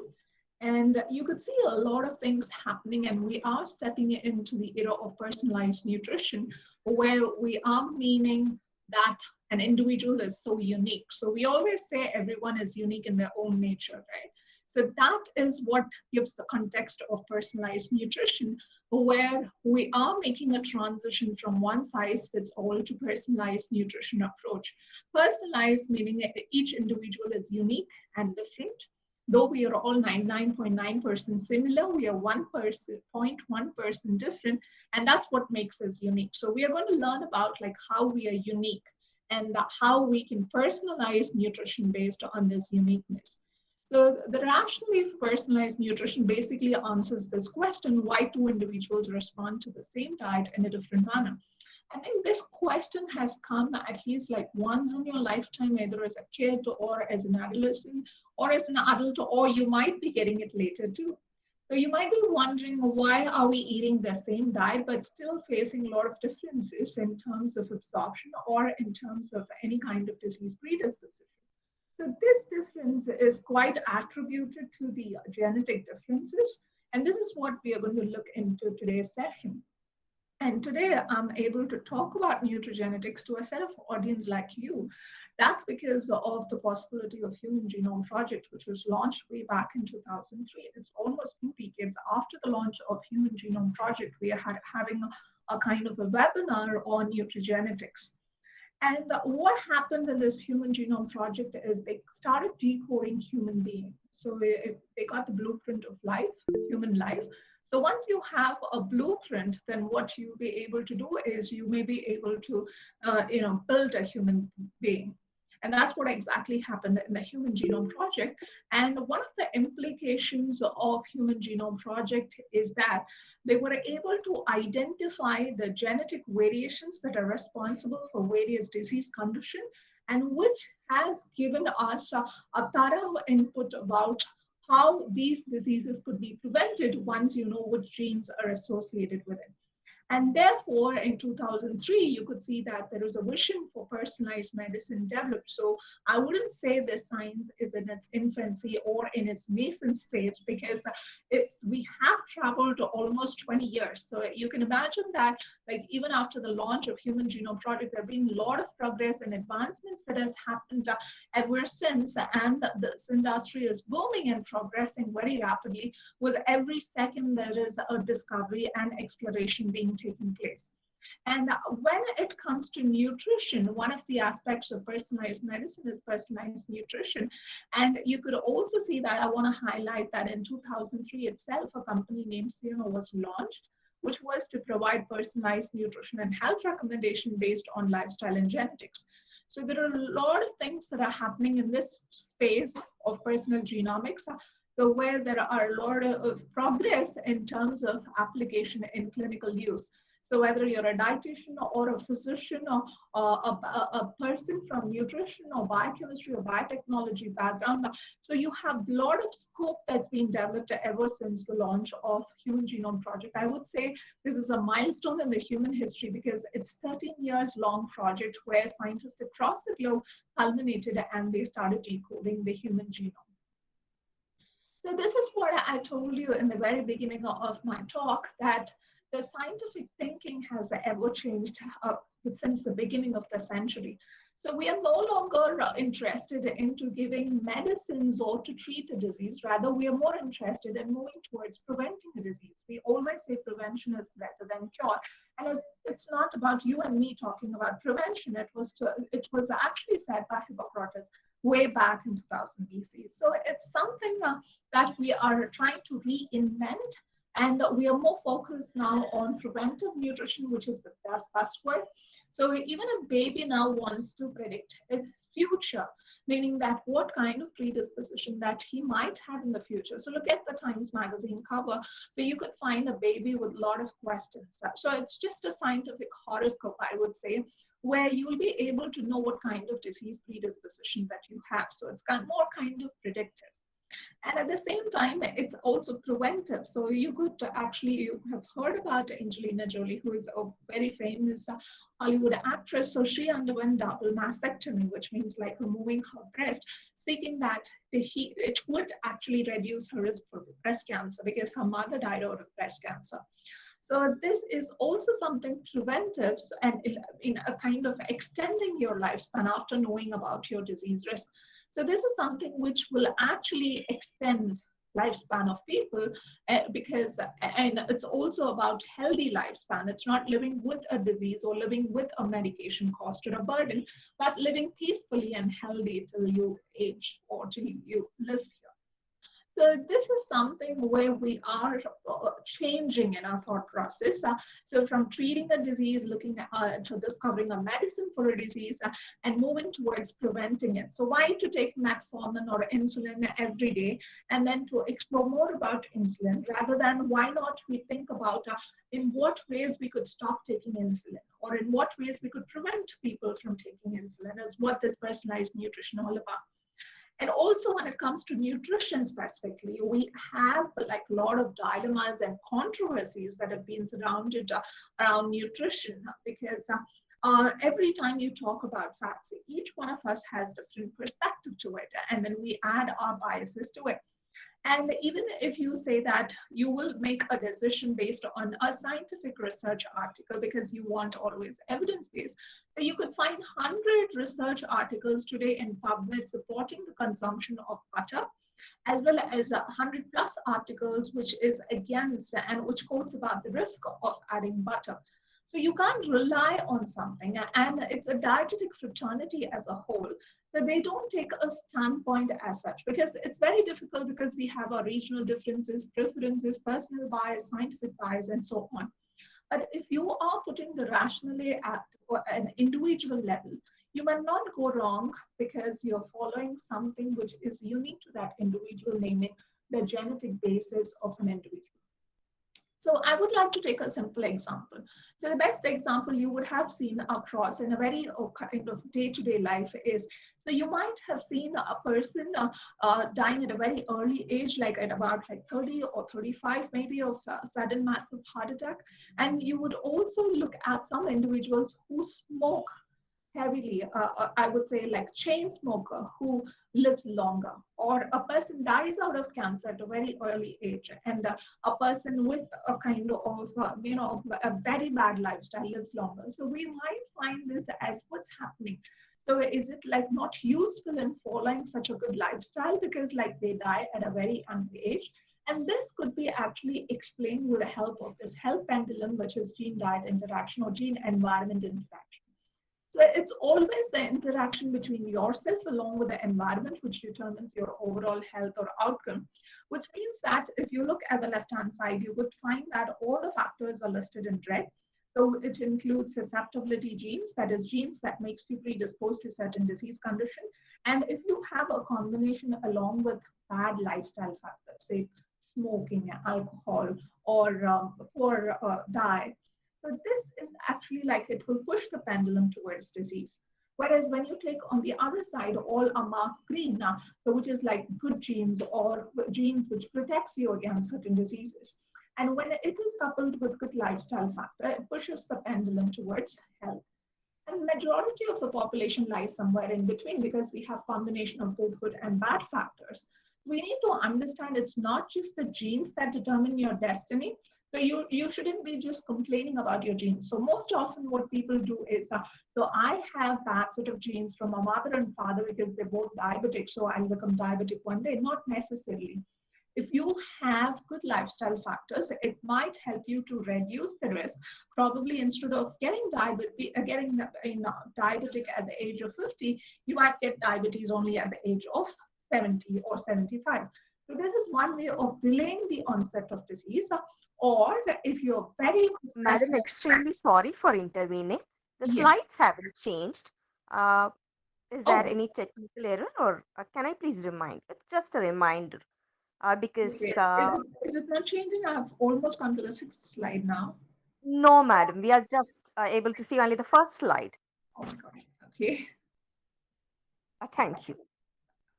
And you could see a lot of things happening, and we are stepping into the era of personalized nutrition, where we are meaning that an individual is so unique. So we always say everyone is unique in their own nature, right? So that is what gives the context of personalized nutrition, where we are making a transition from one size fits all to personalized nutrition approach. Personalized meaning each individual is unique and different. Though we are all 99.9% similar, we are 1.1% different, and that's what makes us unique. So we are going to learn about like how we are unique and how we can personalize nutrition based on this uniqueness. So the rationale for personalized nutrition basically answers this question: why do individuals respond to the same diet in a different manner? I think this question has come at least like once in your lifetime, either as a kid or as an adolescent or as an adult, or you might be getting it later too. So you might be wondering, why are we eating the same diet but still facing a lot of differences in terms of absorption or in terms of any kind of disease predisposition? So this difference is quite attributed to the genetic differences, and this is what we are going to look into today's session. And today I'm able to talk about nutrigenetics to a set of audience like you. That's because of the possibility of Human Genome Project, which was launched way back in 2003. It's almost 2 decades after the launch of Human Genome Project. We are having a kind of a webinar on nutrigenetics. And what happened in this Human Genome Project is they started decoding human being. So they got the blueprint of life, human life. So once you have a blueprint, then what you'll be able to do is you may be able to, build a human being. And that's what exactly happened in the Human Genome Project. And one of the implications of Human Genome Project is that they were able to identify the genetic variations that are responsible for various disease conditions, and which has given us a thorough input about how these diseases could be prevented once you know which genes are associated with it. And therefore, in 2003, you could see that there is a vision for personalized medicine developed. So I wouldn't say this science is in its infancy or in its nascent stage, because we have traveled almost 20 years. So you can imagine that, like, even after the launch of Human Genome Project, there have been a lot of progress and advancements that has happened ever since. And this industry is booming and progressing very rapidly. With every second, there is a discovery and exploration being taking place. And when it comes to nutrition, one of the aspects of personalized medicine is personalized nutrition. And you could also see that I want to highlight that in 2003 itself, a company named Sino was launched, which was to provide personalized nutrition and health recommendation based on lifestyle and genetics. So there are a lot of things that are happening in this space of personal genomics, so where there are a lot of progress in terms of application in clinical use. So whether you're a dietitian or a physician or a person from nutrition or biochemistry or biotechnology background, so you have a lot of scope that's been developed ever since the launch of Human Genome Project. I would say this is a milestone in the human history because it's 13 years long project where scientists across the globe culminated and they started decoding the human genome. So this is what I told you in the very beginning of my talk, that the scientific thinking has ever changed since the beginning of the century. So we are no longer interested into giving medicines or to treat a disease. Rather, we are more interested in moving towards preventing a disease. We always say prevention is better than cure. And it's not about you and me talking about prevention. It was actually said by Hippocrates way back in 2000 BC. So it's something that we are trying to reinvent, and we are more focused now on preventive nutrition, which is the best buzzword. So even a baby now wants to predict its future, meaning that what kind of predisposition that he might have in the future. So look at the Times Magazine cover. So you could find a baby with a lot of questions. So it's just a scientific horoscope, I would say, where you will be able to know what kind of disease predisposition that you have. So it's more kind of predictive. And at the same time, it's also preventive. So you could actually, you have heard about Angelina Jolie, who is a very famous Hollywood actress. So she underwent double mastectomy, which means like removing her breast, seeking that it would actually reduce her risk for breast cancer because her mother died out of breast cancer. So this is also something preventive and in a kind of extending your lifespan after knowing about your disease risk. So this is something which will actually extend lifespan of people because, and it's also about healthy lifespan. It's not living with a disease or living with a medication cost or a burden, but living peacefully and healthy till you age or till you live here. So this is something where we are changing in our thought process. So from treating a disease, looking at to discovering a medicine for a disease and moving towards preventing it. So why to take metformin or insulin every day and then to explore more about insulin rather than why not we think about in what ways we could stop taking insulin or in what ways we could prevent people from taking insulin is what this personalized nutrition all about. And also when it comes to nutrition specifically, we have like a lot of dilemmas and controversies that have been surrounded around nutrition because every time you talk about fats, each one of us has different perspective to it, and then we add our biases to it. And even if you say that you will make a decision based on a scientific research article because you want always evidence-based, you could find 100 research articles today in PubMed supporting the consumption of butter, as well as 100 plus articles which is against and which quotes about the risk of adding butter. So you can't rely on something, and it's a dietetic fraternity as a whole. So they don't take a standpoint as such because it's very difficult because we have our regional differences, preferences, personal bias, scientific bias, and so on. But if you are putting the rationale at an individual level, you might not go wrong because you're following something which is unique to that individual, naming the genetic basis of an individual. So I would like to take a simple example. So the best example you would have seen across in a very kind of day-to-day life is, so you might have seen a person dying at a very early age, like at about like 30 or 35, maybe of sudden massive heart attack. And you would also look at some individuals who smoke heavily, I would say like chain smoker who lives longer, or a person dies out of cancer at a very early age, and a person with a kind of a very bad lifestyle lives longer. So we might find this as what's happening. So is it like not useful in following such a good lifestyle because like they die at a very young age? And this could be actually explained with the help of this health pendulum, which is gene diet interaction or gene environment interaction. So it's always the interaction between yourself along with the environment which determines your overall health or outcome, which means that if you look at the left-hand side, you would find that all the factors are listed in red. So it includes susceptibility genes, that is genes that makes you predisposed to certain disease condition. And if you have a combination along with bad lifestyle factors, say smoking, alcohol, or poor diet, So this is actually like it will push the pendulum towards disease. Whereas when you take on the other side, all are marked green, so which is like good genes or genes which protects you against certain diseases. And when it is coupled with good lifestyle factor, it pushes the pendulum towards health. And majority of the population lies somewhere in between because we have combination of both good and bad factors. We need to understand it's not just the genes that determine your destiny. So you shouldn't be just complaining about your genes. So most often what people do is, so I have bad set of genes from my mother and father because they're both diabetic, so I'll become diabetic one day. Not necessarily. If you have good lifestyle factors, it might help you to reduce the risk. Probably instead of diabetic at the age of 50, you might get diabetes only at the age of 70 or 75. So this is one way of delaying the onset of disease. Or if you're very Madam, stressed, extremely sorry for intervening. The yes. slides haven't changed. Uh, is there Oh, any technical error, or can I please remind? It's just a reminder okay. because Is it not changing? I've almost come to the sixth slide now. no, madam, we are just able to see only the first slide. Oh my God. Okay. Thank you.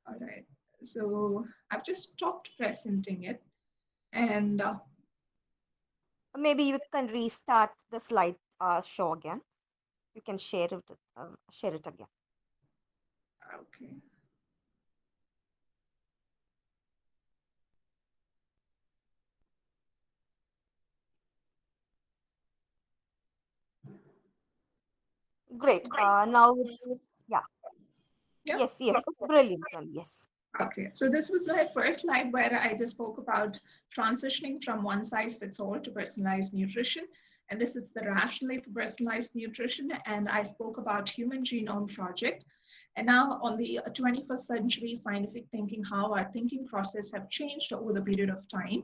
All right. So I've just stopped presenting it. And Maybe you can restart the slide show again. You can share it again. okay. Great. Now it's yeah. Yeah. Yes. It's brilliant, ma'am. Yes. Okay. So this was my first slide where I just spoke about transitioning from one size fits all to personalized nutrition. And this is the rationale for personalized nutrition. And I spoke about Human Genome Project. And now on the 21st century scientific thinking, how our thinking process have changed over the period of time.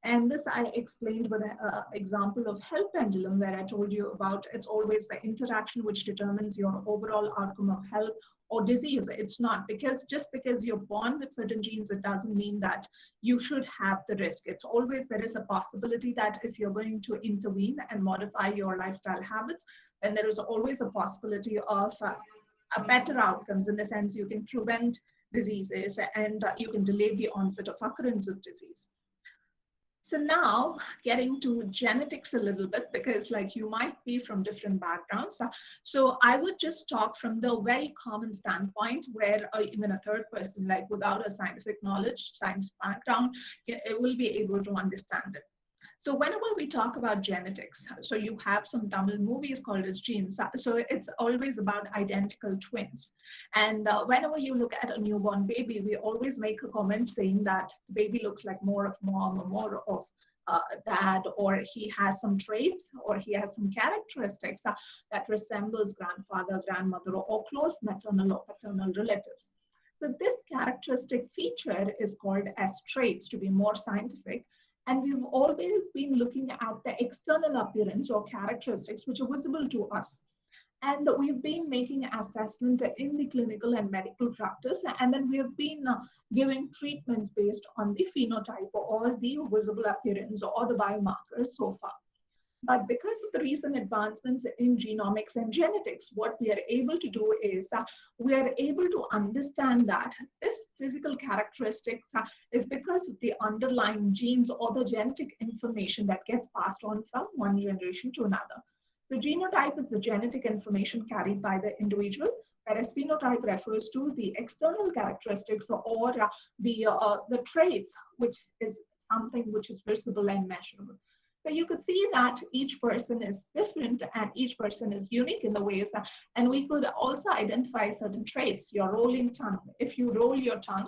And this I explained with an example of health pendulum, where I told you about it's always the interaction which determines your overall outcome of health or disease. It's not because just because you're born with certain genes, it doesn't mean that you should have the risk. It's always there is a possibility that if you're going to intervene and modify your lifestyle habits, then there is always a possibility of a better outcomes in the sense you can prevent diseases and you can delay the onset of occurrence of disease. So now getting to genetics a little bit, because like you might be from different backgrounds. So I would just talk from the very common standpoint where even a third person, like without a scientific knowledge, science background, it will be able to understand it. So whenever we talk about genetics, so you have some Tamil movies called as genes. So it's always about identical twins. And whenever you look at a newborn baby, we always make a comment saying that the baby looks like more of mom or more of dad, or he has some traits or he has some characteristics that resembles grandfather, grandmother, or close maternal or paternal relatives. So this characteristic feature is called as traits, to be more scientific. And we've always been looking at the external appearance or characteristics which are visible to us. And we've been making assessment in the clinical and medical practice. And then we have been giving treatments based on the phenotype or the visible appearance or the biomarkers so far. But because of the recent advancements in genomics and genetics, what we are able to do is we are able to understand that this physical characteristics is because of the underlying genes or the genetic information that gets passed on from one generation to another. The genotype is the genetic information carried by the individual, whereas phenotype refers to the external characteristics or the traits, which is something which is visible and measurable. So you could see that each person is different and each person is unique in the ways, and we could also identify certain traits. Your rolling tongue. If you roll your tongue,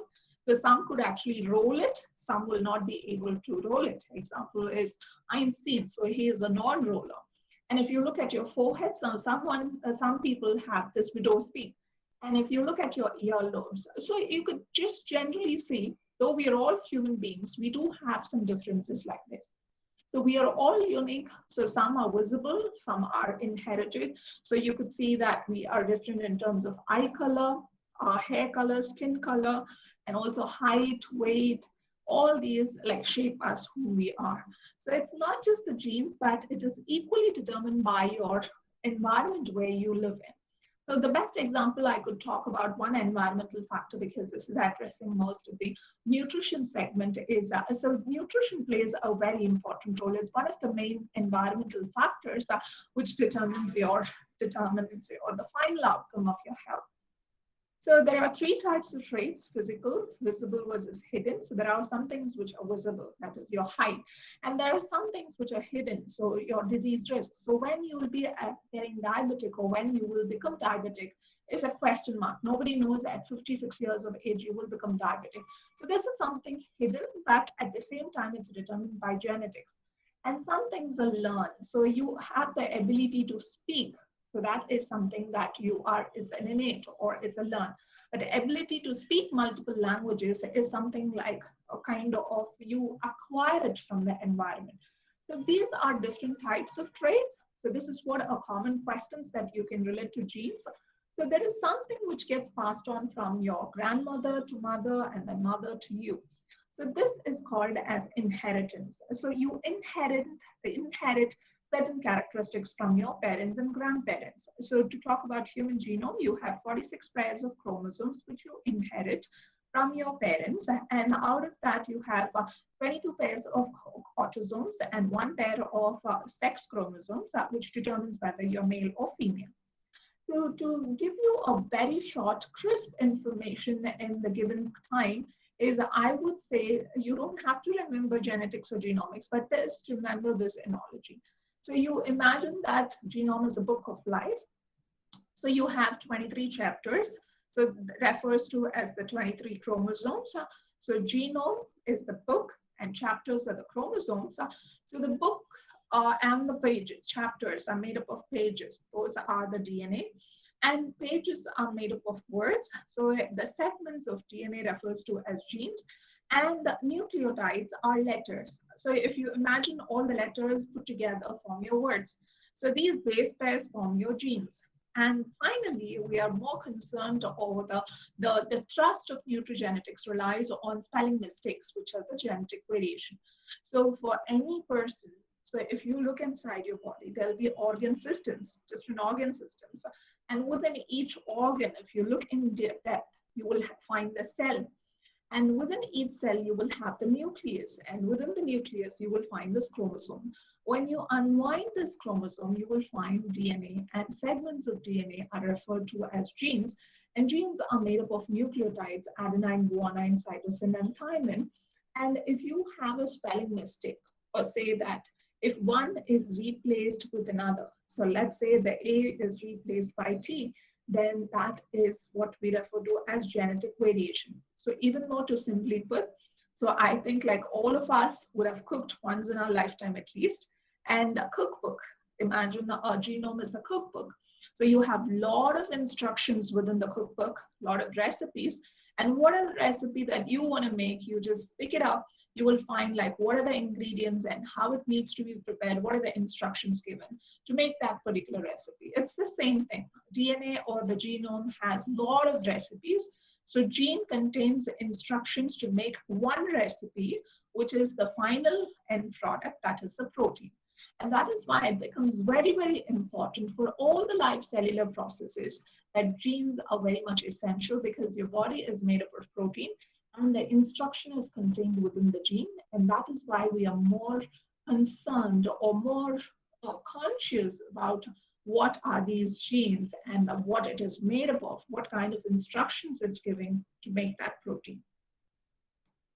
so some could actually roll it, some will not be able to roll it. Example is Einstein, so he is a non-roller. And if you look at your forehead, so some people have this widow's peak. And if you look at your earlobes, so you could just generally see, though we are all human beings, we do have some differences like this. So we are all unique. So some are visible, some are inherited. So you could see that we are different in terms of eye color, hair color, skin color, and also height, weight, all these like shape us who we are. So it's not just the genes, but it is equally determined by your environment where you live in. So the best example I could talk about one environmental factor, because this is addressing most of the nutrition segment, is so nutrition plays a very important role as one of the main environmental factors which determines the final outcome of your health. So there are three types of traits: physical, visible versus hidden. So there are some things which are visible, that is your height, and there are some things which are hidden, so your disease risk. So when you will be getting diabetic or when you will become diabetic is a question mark. Nobody knows at 56 years of age you will become diabetic. So this is something hidden, but at the same time it's determined by genetics. And some things are learned. So you have the ability to speak, so that is something that you are, it's an innate or it's a learn. But the ability to speak multiple languages is something like a kind of you acquire it from the environment. So these are different types of traits. So this is what are common questions that you can relate to genes. So there is something which gets passed on from your grandmother to mother and then mother to you. So this is called as inheritance. So you inherit certain characteristics from your parents and grandparents. So to talk about human genome, you have 46 pairs of chromosomes which you inherit from your parents, and out of that you have 22 pairs of autosomes and one pair of sex chromosomes, which determines whether you're male or female. So to give you a very short, crisp information in the given time is, I would say you don't have to remember genetics or genomics, but just remember this analogy. So you imagine that genome is a book of life. So you have 23 chapters. So that refers to as the 23 chromosomes. So genome is the book and chapters are the chromosomes. So the book and the pages, chapters are made up of pages. Those are the DNA. And pages are made up of words. So the segments of DNA refers to as genes. And the nucleotides are letters. So if you imagine all the letters put together form your words. So these base pairs form your genes. And finally, we are more concerned over the trust of nutrigenetics relies on spelling mistakes, which are the genetic variation. So for any person, so if you look inside your body, there'll be organ systems, different organ systems. And within each organ, if you look in depth, you will find the cell. And within each cell, you will have the nucleus. And within the nucleus, you will find this chromosome. When you unwind this chromosome, you will find DNA. And segments of DNA are referred to as genes. And genes are made up of nucleotides, adenine, guanine, cytosine, and thymine. And if you have a spelling mistake, or say that if one is replaced with another, so let's say the A is replaced by T, then that is what we refer to as genetic variation. So even more to simply put, so I think like all of us would have cooked once in our lifetime at least, and a cookbook, imagine a genome is a cookbook. So you have a lot of instructions within the cookbook, a lot of recipes, and whatever recipe that you want to make, you just pick it up. You will find like what are the ingredients and how it needs to be prepared, what are the instructions given to make that particular recipe. It's the same thing. DNA or the genome has a lot of recipes. So gene contains instructions to make one recipe, which is the final end product, that is the protein. And that is why it becomes very, very important for all the life cellular processes that genes are very much essential, because your body is made up of protein and the instruction is contained within the gene. And that is why we are more concerned or more conscious about what are these genes and what it is made up of, what kind of instructions it's giving to make that protein.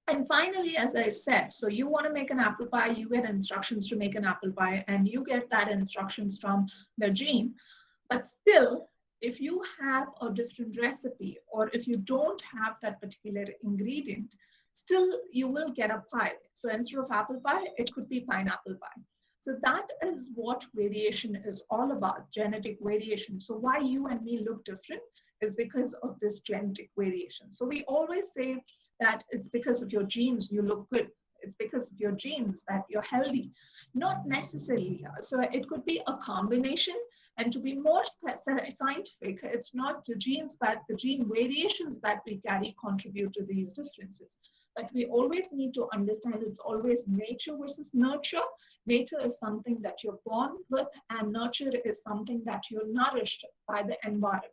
And finally, as I said, so you want to make an apple pie, you get instructions to make an apple pie, and you get that instructions from the gene. But still, if you have a different recipe, or if you don't have that particular ingredient, still you will get a pie. So instead of apple pie, it could be pineapple pie. So that is what variation is all about, genetic variation. So why you and me look different is because of this genetic variation. So we always say that it's because of your genes you look good. It's because of your genes that you're healthy. Not necessarily. So it could be a combination. And to be more scientific, it's not the genes, but the gene variations that we carry contribute to these differences. But we always need to understand it's always nature versus nurture. Nature is something that you're born with, and nurture is something that you're nourished by the environment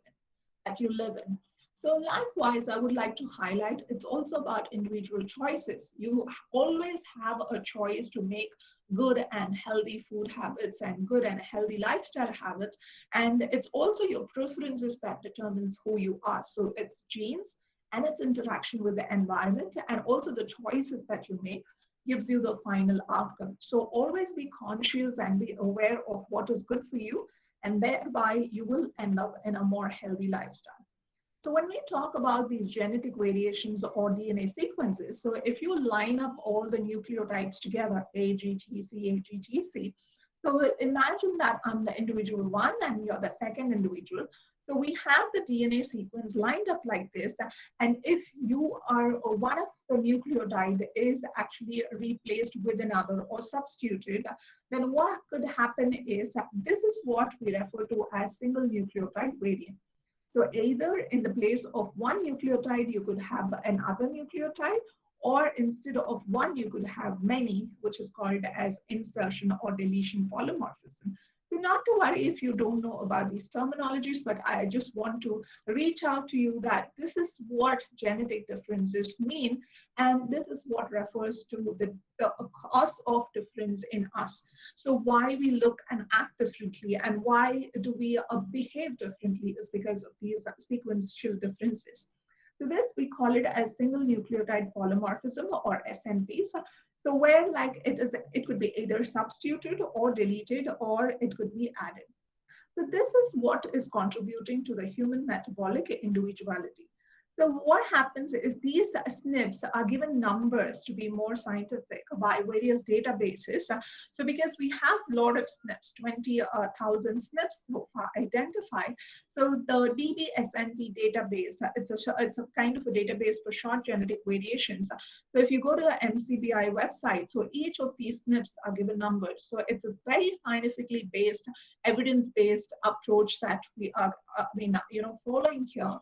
that you live in. So likewise, I would like to highlight it's also about individual choices. You always have a choice to make good and healthy food habits and good and healthy lifestyle habits. And it's also your preferences that determines who you are. So it's genes and its interaction with the environment and also the choices that you make gives you the final outcome. So always be conscious and be aware of what is good for you, and thereby you will end up in a more healthy lifestyle. So when we talk about these genetic variations or DNA sequences, so if you line up all the nucleotides together, A, G, T, C, A, G, T, C, so imagine that I'm the individual one and you're the second individual. So we have the DNA sequence lined up like this. And if you are one of the nucleotide is actually replaced with another or substituted, then what could happen is that this is what we refer to as single nucleotide variant. So either in the place of one nucleotide, you could have another nucleotide, or instead of one, you could have many, which is called as insertion or deletion polymorphism. So not to worry if you don't know about these terminologies, but I just want to reach out to you that this is what genetic differences mean, and this is what refers to the cause of difference in us. So why we look and act differently and why do we behave differently is because of these sequential differences. So this, we call it as single nucleotide polymorphism or SNPs. So where like it could be either substituted or deleted or it could be added. So this is what is contributing to the human metabolic individuality. So what happens is these SNPs are given numbers to be more scientific by various databases. So because we have a lot of SNPs, 20,000 SNPs so far identified. So the DBSNP database, it's a kind of a database for short genetic variations. So if you go to the MCBI website, so each of these SNPs are given numbers. So it's a very scientifically based, evidence-based approach that we are, following here.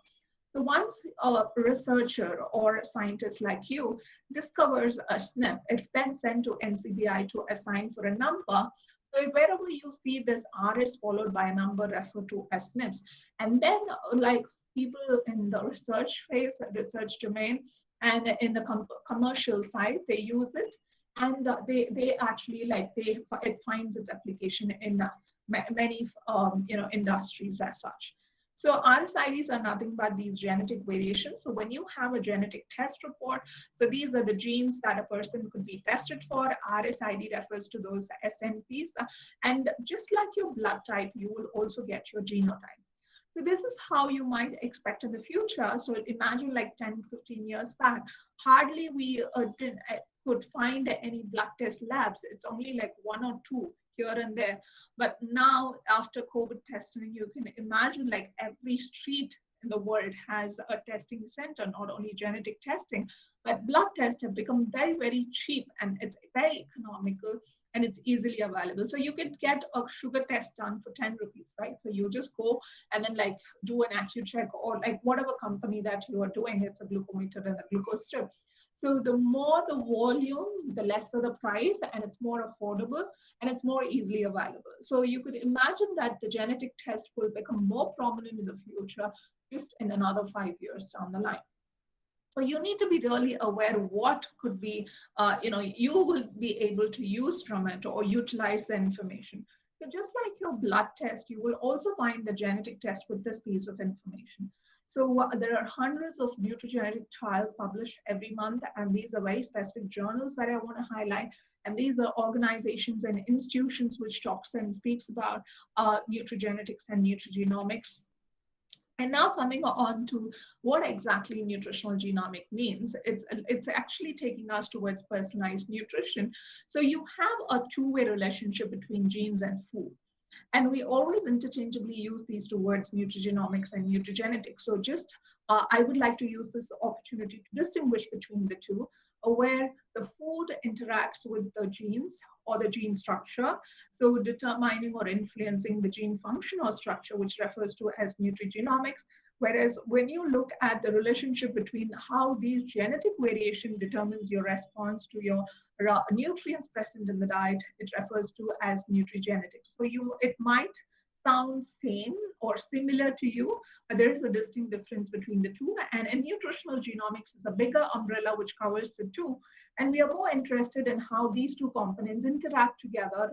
So once a researcher or a scientist like you discovers a SNP, it's then sent to NCBI to assign for a number. So wherever you see this R is followed by a number referred to as SNPs. And then like people in the research phase, research domain, and in the commercial side, they use it. And they actually it finds its application in many industries as such. So RSIDs are nothing but these genetic variations. So when you have a genetic test report, so these are the genes that a person could be tested for. RSID refers to those SNPs. And just like your blood type, you will also get your genotype. So this is how you might expect in the future. So imagine like 10, 15 years back, hardly we could find any blood test labs. It's only like one or two here and there. But now after COVID testing, you can imagine like every street in the world has a testing center, not only genetic testing, but blood tests have become very, very cheap and it's very economical and it's easily available. So you can get a sugar test done for 10 rupees, right? So you just go and then like do an AccuCheck or like whatever company that you are doing, it's a glucometer and a glucose strip. So the more the volume, the lesser the price, and it's more affordable and it's more easily available. So you could imagine that the genetic test will become more prominent in the future, just in another 5 years down the line. So you need to be really aware what could be, you will be able to use from it or utilize the information. So just like your blood test, you will also find the genetic test with this piece of information. So there are hundreds of nutrigenetic trials published every month, and these are very specific journals that I want to highlight. And these are organizations and institutions which talks and speaks about nutrigenetics and nutrigenomics. And now coming on to what exactly nutritional genomic means, it's actually taking us towards personalized nutrition. So you have a two-way relationship between genes and food. And we always interchangeably use these two words, nutrigenomics and nutrigenetics. So just, I would like to use this opportunity to distinguish between the two, where the food interacts with the genes or the gene structure. So determining or influencing the gene function or structure, which refers to as nutrigenomics, Whereas when you look at the relationship between how these genetic variation determines your response to your nutrients present in the diet, it refers to as nutrigenetics. So it might sound same or similar to you, but there is a distinct difference between the two. And nutritional genomics is a bigger umbrella which covers the two. And we are more interested in how these two components interact together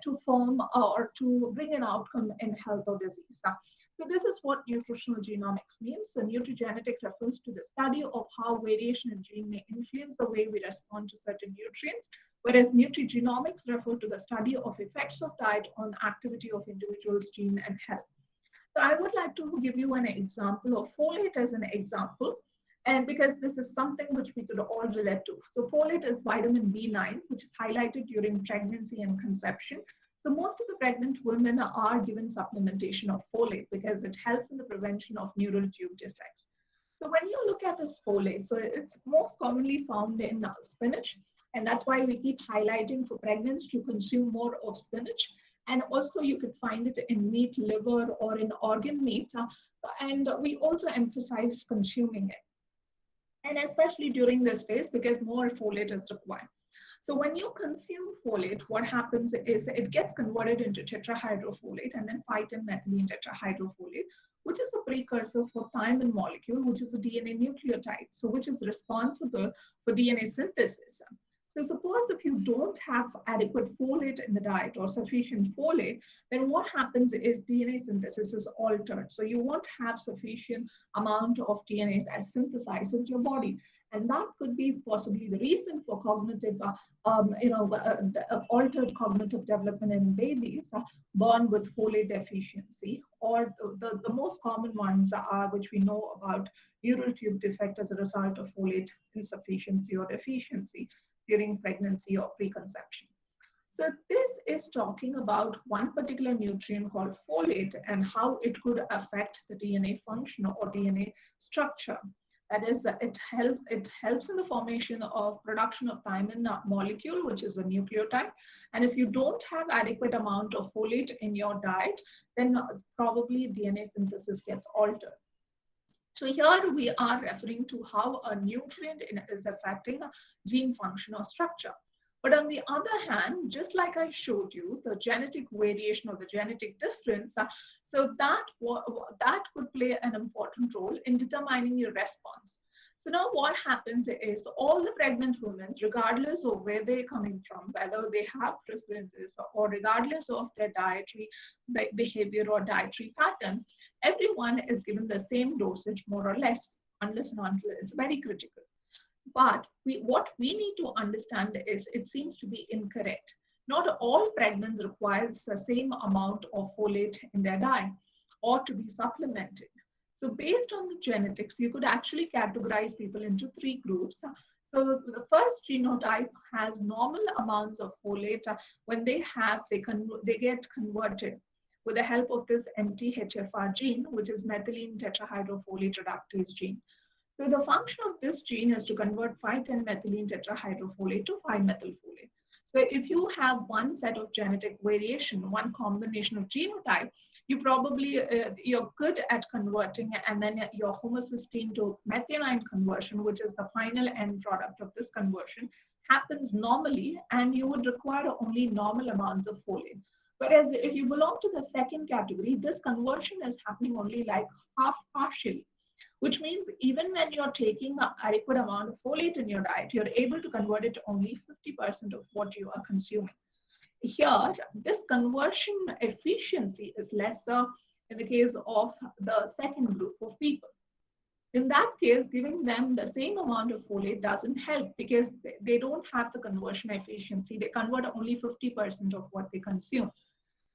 to form or to bring an outcome in health or disease. So this is what nutritional genomics means. So nutrigenetic refers to the study of how variation in gene may influence the way we respond to certain nutrients, whereas nutrigenomics refer to the study of effects of diet on activity of individuals' gene and health. So I would like to give you an example of folate as an example, and because this is something which we could all relate to. So folate is vitamin B9, which is highlighted during pregnancy and conception. So most of the pregnant women are given supplementation of folate because it helps in the prevention of neural tube defects. So when you look at this folate, so it's most commonly found in spinach, and that's why we keep highlighting for pregnants to consume more of spinach. And also you could find it in meat, liver, or in organ meat. And we also emphasize consuming it. And especially during this phase because more folate is required. So when you consume folate, what happens is it gets converted into tetrahydrofolate and then 5-methylene tetrahydrofolate, which is a precursor for thymine molecule, which is a DNA nucleotide, so which is responsible for DNA synthesis. So suppose if you don't have adequate folate in the diet or sufficient folate, then what happens is DNA synthesis is altered. So you won't have sufficient amount of DNA that synthesizes in your body. And that could be possibly the reason for cognitive, altered cognitive development in babies born with folate deficiency, or the most common ones are, which we know about, neural tube defect as a result of folate insufficiency or deficiency during pregnancy or preconception. So this is talking about one particular nutrient called folate and how it could affect the DNA function or DNA structure. That is, it helps in the formation of production of thymine molecule, which is a nucleotide. And if you don't have adequate amount of folate in your diet, then probably DNA synthesis gets altered. So here we are referring to how a nutrient is affecting gene function or structure. But on the other hand, just like I showed you, the genetic variation or the genetic difference, so that could play an important role in determining your response. So now what happens is all the pregnant women, regardless of where they're coming from, whether they have preferences or regardless of their dietary behavior or dietary pattern, everyone is given the same dosage more or less, unless and until it's very critical. But what we need to understand is it seems to be incorrect. Not all pregnants require the same amount of folate in their diet or to be supplemented. So based on the genetics, you could actually categorize people into 3 groups. So the first genotype has normal amounts of folate. When they get converted with the help of this MTHFR gene, which is methylene tetrahydrofolate reductase gene. So the function of this gene is to convert 5,10-methylene tetrahydrofolate to 5-methylfolate. So if you have one set of genetic variation, one combination of genotype, you probably, you're good at converting, and then your homocysteine to methionine conversion, which is the final end product of this conversion, happens normally, and you would require only normal amounts of folate. Whereas if you belong to the second category, this conversion is happening only like half partially, which means even when you're taking the adequate amount of folate in your diet, you're able to convert it to only 50% of what you are consuming. Here, this conversion efficiency is lesser in the case of the second group of people. In that case, giving them the same amount of folate doesn't help because they don't have the conversion efficiency. They convert only 50% of what they consume.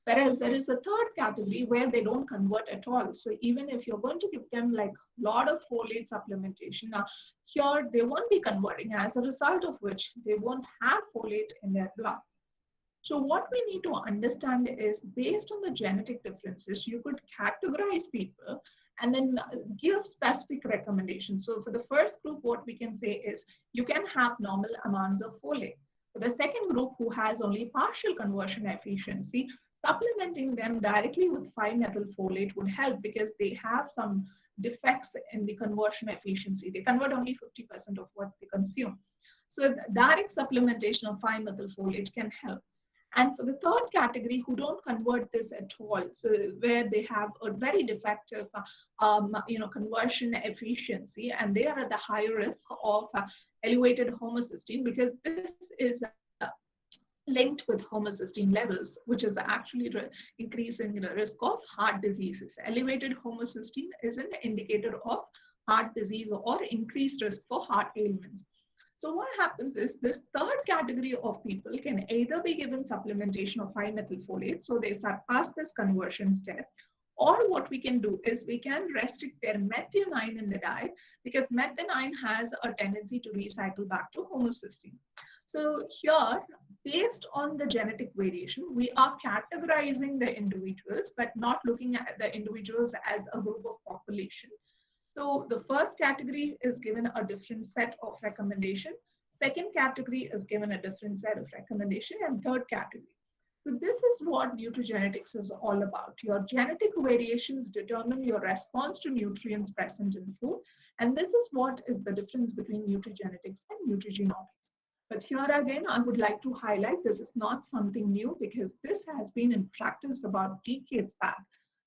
Whereas there is a third category where they don't convert at all. So even if you're going to give them like a lot of folate supplementation, here they won't be converting, as a result of which they won't have folate in their blood. So what we need to understand is based on the genetic differences, you could categorize people and then give specific recommendations. So for the first group, what we can say is you can have normal amounts of folate. For the second group who has only partial conversion efficiency, supplementing them directly with 5-methylfolate would help because they have some defects in the conversion efficiency. They convert only 50% of what they consume. So direct supplementation of 5-methylfolate can help. And for the third category, who don't convert this at all, so where they have a very defective, conversion efficiency, and they are at the higher risk of elevated homocysteine, because this is linked with homocysteine levels, which is actually increasing the risk of heart diseases. Elevated homocysteine is an indicator of heart disease or increased risk for heart ailments. So what happens is this third category of people can either be given supplementation of 5-methylfolate, so they surpass this conversion step, or what we can do is we can restrict their methionine in the diet, because methionine has a tendency to recycle back to homocysteine. So here, based on the genetic variation, we are categorizing the individuals, but not looking at the individuals as a group of population. So the first category is given a different set of recommendation. Second category is given a different set of recommendation, and third category. So this is what nutrigenetics is all about. Your genetic variations determine your response to nutrients present in food. And this is what is the difference between nutrigenetics and nutrigenomics. But here again, I would like to highlight this is not something new, because this has been in practice about decades back.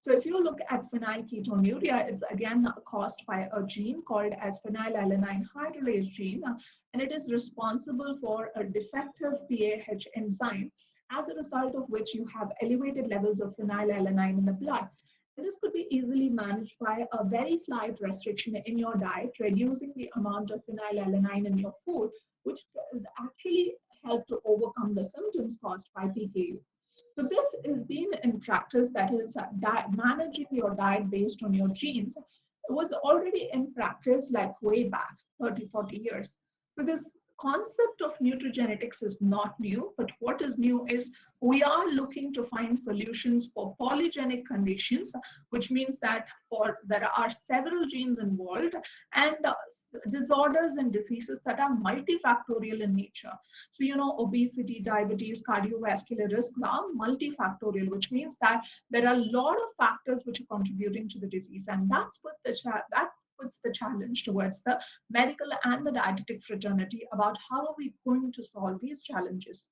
So if you look at phenylketonuria, it's again caused by a gene called as phenylalanine hydrolase gene, and it is responsible for a defective PAH enzyme, as a result of which you have elevated levels of phenylalanine in the blood. And this could be easily managed by a very slight restriction in your diet, reducing the amount of phenylalanine in your food, which actually help to overcome the symptoms caused by PKU. So this is being in practice, that is managing your diet based on your genes. It was already in practice like way back 30, 40 years. So this concept of nutrigenetics is not new, but what is new is we are looking to find solutions for polygenic conditions, which means that there are several genes involved, and disorders and diseases that are multifactorial in nature. So, obesity, diabetes, cardiovascular risk are multifactorial, which means that there are a lot of factors which are contributing to the disease, and that puts the challenge towards the medical and the dietetic fraternity about how are we going to solve these challenges.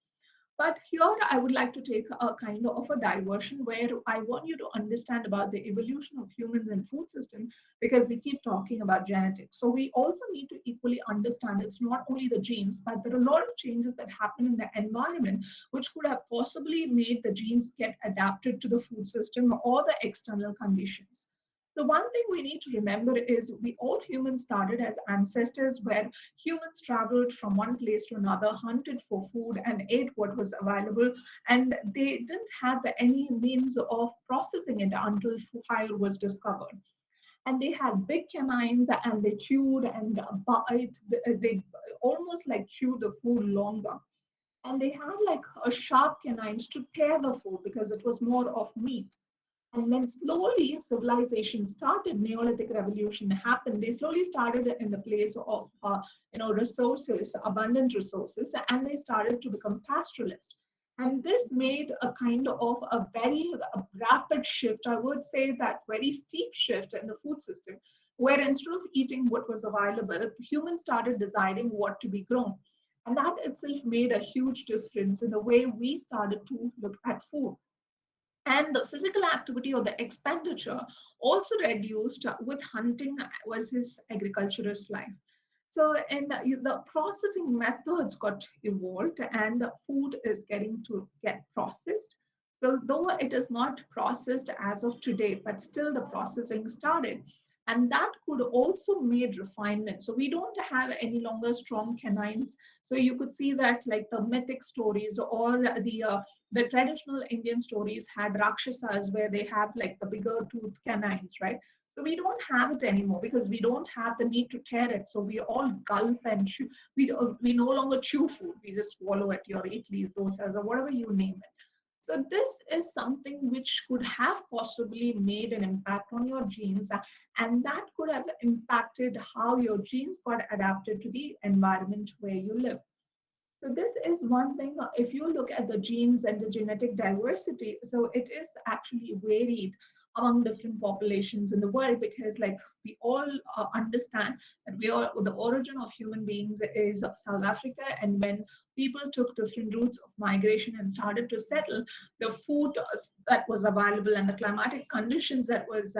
But here I would like to take a kind of a diversion, where I want you to understand about the evolution of humans and food system, because we keep talking about genetics. So we also need to equally understand it's not only the genes, but there are a lot of changes that happen in the environment, which could have possibly made the genes get adapted to the food system or the external conditions. The one thing we need to remember is we all humans started as ancestors, where humans traveled from one place to another, hunted for food, and ate what was available. And they didn't have any means of processing it until fire was discovered. And they had big canines, and they chewed and they almost like chewed the food longer. And they had like a sharp canines to tear the food, because it was more of meat. And when slowly civilization started, Neolithic revolution happened. They slowly started in the place of resources, abundant resources, and they started to become pastoralist. And this made a kind of a very rapid shift. I would say that very steep shift in the food system, where instead of eating what was available, humans started deciding what to be grown. And that itself made a huge difference in the way we started to look at food. And the physical activity or the expenditure also reduced with hunting versus agriculturist life. So, and the processing methods got evolved, and food is getting to get processed. So, though it is not processed as of today, but still the processing started. And that could also made refinement. So we don't have any longer strong canines. So you could see that like the mythic stories or the traditional Indian stories had Rakshasas, where they have like the bigger tooth canines, right? So we don't have it anymore, because we don't have the need to tear it. So we all gulp and chew. We no longer chew food. We just swallow it, your idlis, dosas, or whatever you name it. So this is something which could have possibly made an impact on your genes, and that could have impacted how your genes got adapted to the environment where you live. So this is one thing. If you look at the genes and the genetic diversity, so it is actually varied among different populations in the world, because like we all understand that we are the origin of human beings is South Africa, and when people took different routes of migration and started to settle, the food that was available and the climatic conditions that was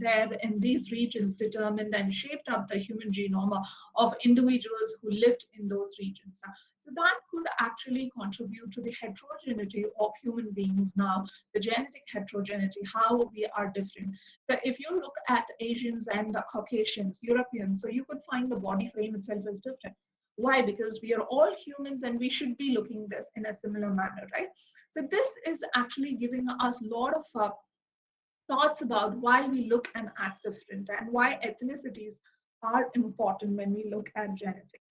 there in these regions determined and shaped up the human genome of individuals who lived in those regions. So that could actually contribute to the heterogeneity of human beings now, the genetic heterogeneity, how we are different. But if you look at Asians and Caucasians, Europeans, so you could find the body frame itself is different. Why? Because we are all humans and we should be looking this in a similar manner, right? So this is actually giving us a lot of thoughts about why we look and act different and why ethnicities are important when we look at genetics.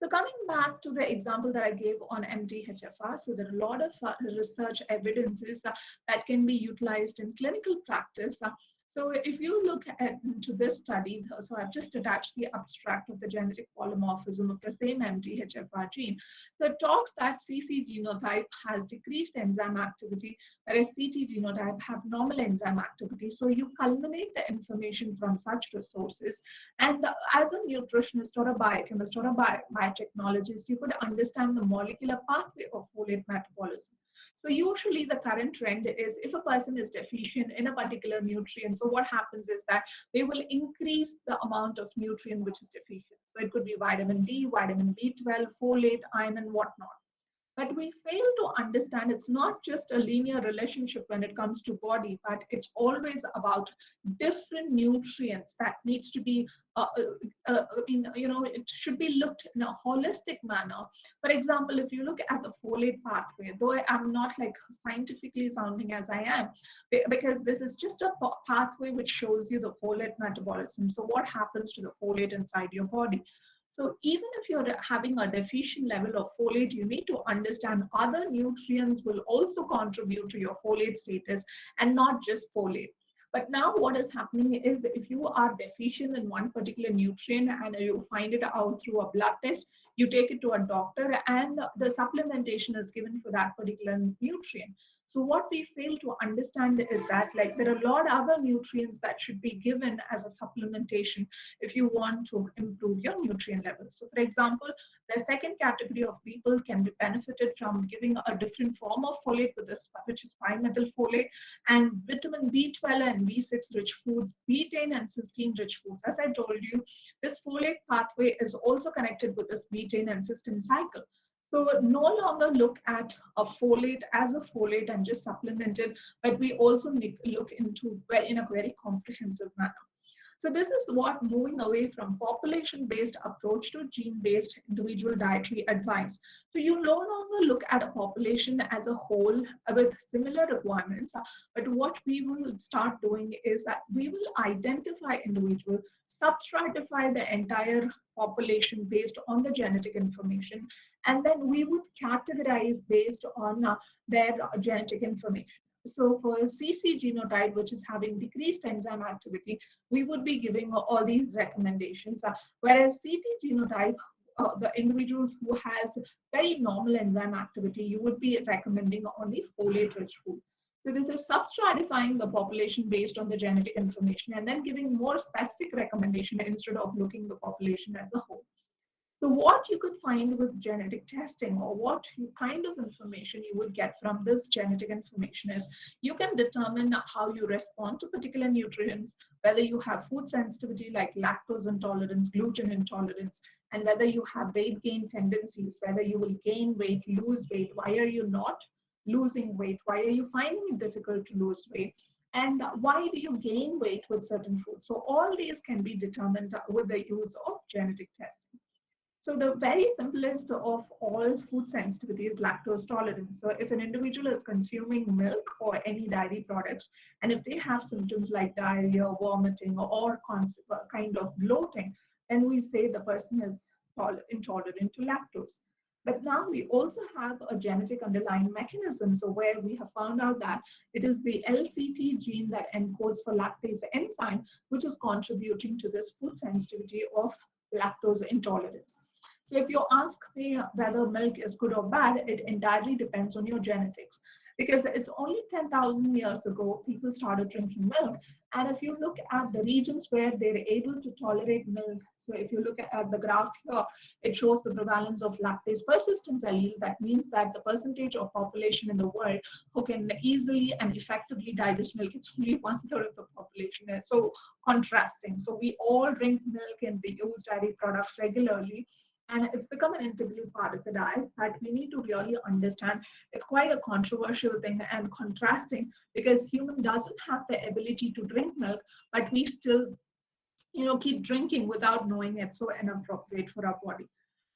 So coming back to the example that I gave on MTHFR, so there are a lot of research evidences that can be utilized in clinical practice. So if you look at into this study, so I've just attached the abstract of the genetic polymorphism of the same MTHFR gene. So it talks that CC genotype has decreased enzyme activity, whereas CT genotype have normal enzyme activity. So you culminate the information from such resources, and as a nutritionist or a biochemist or a biotechnologist, you could understand the molecular pathway of folate metabolism. So usually the current trend is if a person is deficient in a particular nutrient, so what happens is that they will increase the amount of nutrient which is deficient. So it could be vitamin D, vitamin B12, folate, iron, and whatnot. But we fail to understand it's not just a linear relationship when it comes to body, but it's always about different nutrients that needs to be it should be looked in a holistic manner. For example, if you look at the folate pathway, though I'm not like scientifically sounding as I am, because this is just a pathway which shows you the folate metabolism. So what happens to the folate inside your body? So even if you're having a deficient level of folate, you need to understand other nutrients will also contribute to your folate status and not just folate. But now what is happening is if you are deficient in one particular nutrient and you find it out through a blood test, you take it to a doctor and the supplementation is given for that particular nutrient. So what we fail to understand is that like there are a lot of other nutrients that should be given as a supplementation if you want to improve your nutrient levels. So for example, the second category of people can be benefited from giving a different form of folate with this, which is 5-methylfolate, and vitamin B12 and B6 rich foods, betaine and cysteine rich foods. As I told you, this folate pathway is also connected with this betaine and cysteine cycle. So no longer look at a folate as a folate and just supplement it, but we also look into in a very comprehensive manner. So this is what moving away from population-based approach to gene-based individual dietary advice. So you no longer look at a population as a whole with similar requirements, but what we will start doing is that we will identify individuals, substratify the entire population based on the genetic information, and then we would categorize based on their genetic information. So for CC genotype, which is having decreased enzyme activity, we would be giving all these recommendations. Whereas CT genotype, the individuals who has very normal enzyme activity, you would be recommending only folate-rich food. So this is substratifying the population based on the genetic information and then giving more specific recommendation instead of looking the population as a whole. So what you could find with genetic testing or what kind of information you would get from this genetic information is you can determine how you respond to particular nutrients, whether you have food sensitivity like lactose intolerance, gluten intolerance, and whether you have weight gain tendencies, whether you will gain weight, lose weight, why are you not losing weight, why are you finding it difficult to lose weight, and why do you gain weight with certain foods. So all these can be determined with the use of genetic testing. So the very simplest of all food sensitivity is lactose tolerance. So if an individual is consuming milk or any dairy products, and if they have symptoms like diarrhea, vomiting, or kind of bloating, then we say the person is intolerant to lactose. But now we also have a genetic underlying mechanism. So where we have found out that it is the LCT gene that encodes for lactase enzyme, which is contributing to this food sensitivity of lactose intolerance. So if you ask me whether milk is good or bad, it entirely depends on your genetics. because it's only 10,000 years ago people started drinking milk. And if you look at the regions where they're able to tolerate milk, so if you look at the graph here, it shows the prevalence of lactase persistence allele. That means that the percentage of population in the world who can easily and effectively digest milk, it's only one third of the population. So contrasting. So we all drink milk and we use dairy products regularly, and it's become an integral part of the diet that we need to really understand. It's quite a controversial thing and contrasting, because human doesn't have the ability to drink milk, but we still keep drinking without knowing it's so inappropriate for our body.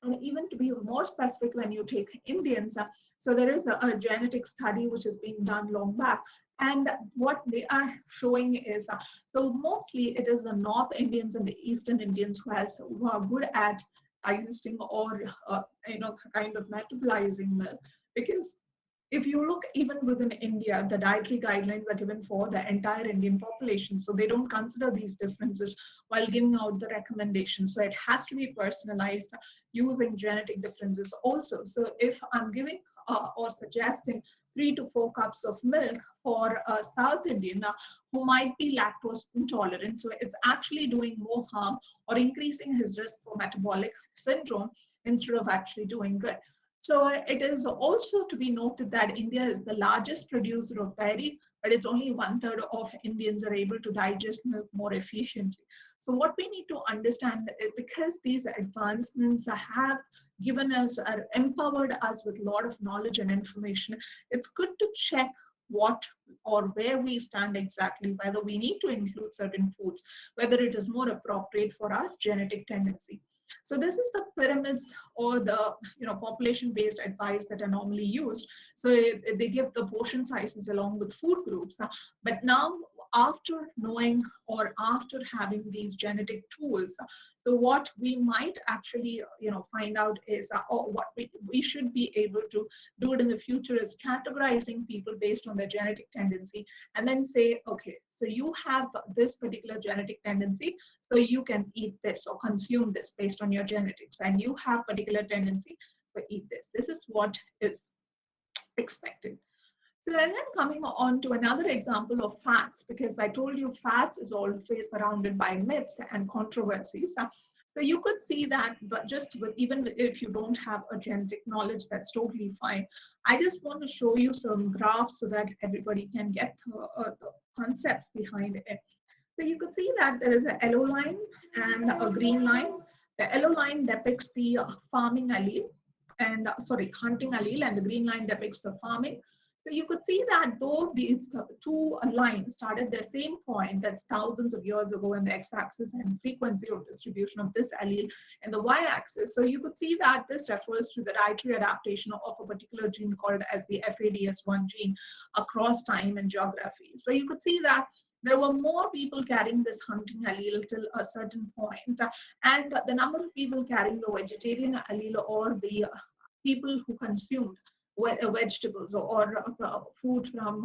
And even to be more specific, when you take Indians, so there is a genetic study which is being done long back, and what they are showing is so mostly it is the North Indians and the Eastern Indians who are good at digesting or kind of metabolizing milk, because if you look even within India, the dietary guidelines are given for the entire Indian population. So they don't consider these differences while giving out the recommendations. So it has to be personalized using genetic differences also. So if I'm giving or suggesting 3 to 4 cups of milk for a South Indian who might be lactose intolerant, so it's actually doing more harm or increasing his risk for metabolic syndrome instead of actually doing good. So it is also to be noted that India is the largest producer of dairy, but it's only one third of Indians are able to digest milk more efficiently. So what we need to understand is, because these advancements have given us or empowered us with a lot of knowledge and information, it's good to check what or where we stand exactly, whether we need to include certain foods, whether it is more appropriate for our genetic tendency. So this is the pyramids or the population based advice that are normally used. So they give the portion sizes along with food groups. But now, after knowing or after having these genetic tools, so what we might actually find out is, or what we should be able to do it in the future, is categorizing people based on their genetic tendency, and then say, okay, so you have this particular genetic tendency, so you can eat this or consume this based on your genetics, and you have particular tendency, so eat this. This is what is expected. So and then coming on to another example of fats, because I told you fats is always surrounded by myths and controversies. So you could see that, but just with, even if you don't have a genetic knowledge, that's totally fine. I just want to show you some graphs so that everybody can get the concepts behind it. So you could see that there is a yellow line and a green line. The yellow line depicts the farming allele, and hunting allele, and the green line depicts the farming. So you could see that though these two lines start at the same point, that's thousands of years ago in the x-axis, and frequency of distribution of this allele in the y-axis. So you could see that this refers to the dietary adaptation of a particular gene called as the FADS1 gene across time and geography. So you could see that there were more people carrying this hunting allele till a certain point, and the number of people carrying the vegetarian allele, or the people who consumed vegetables or food from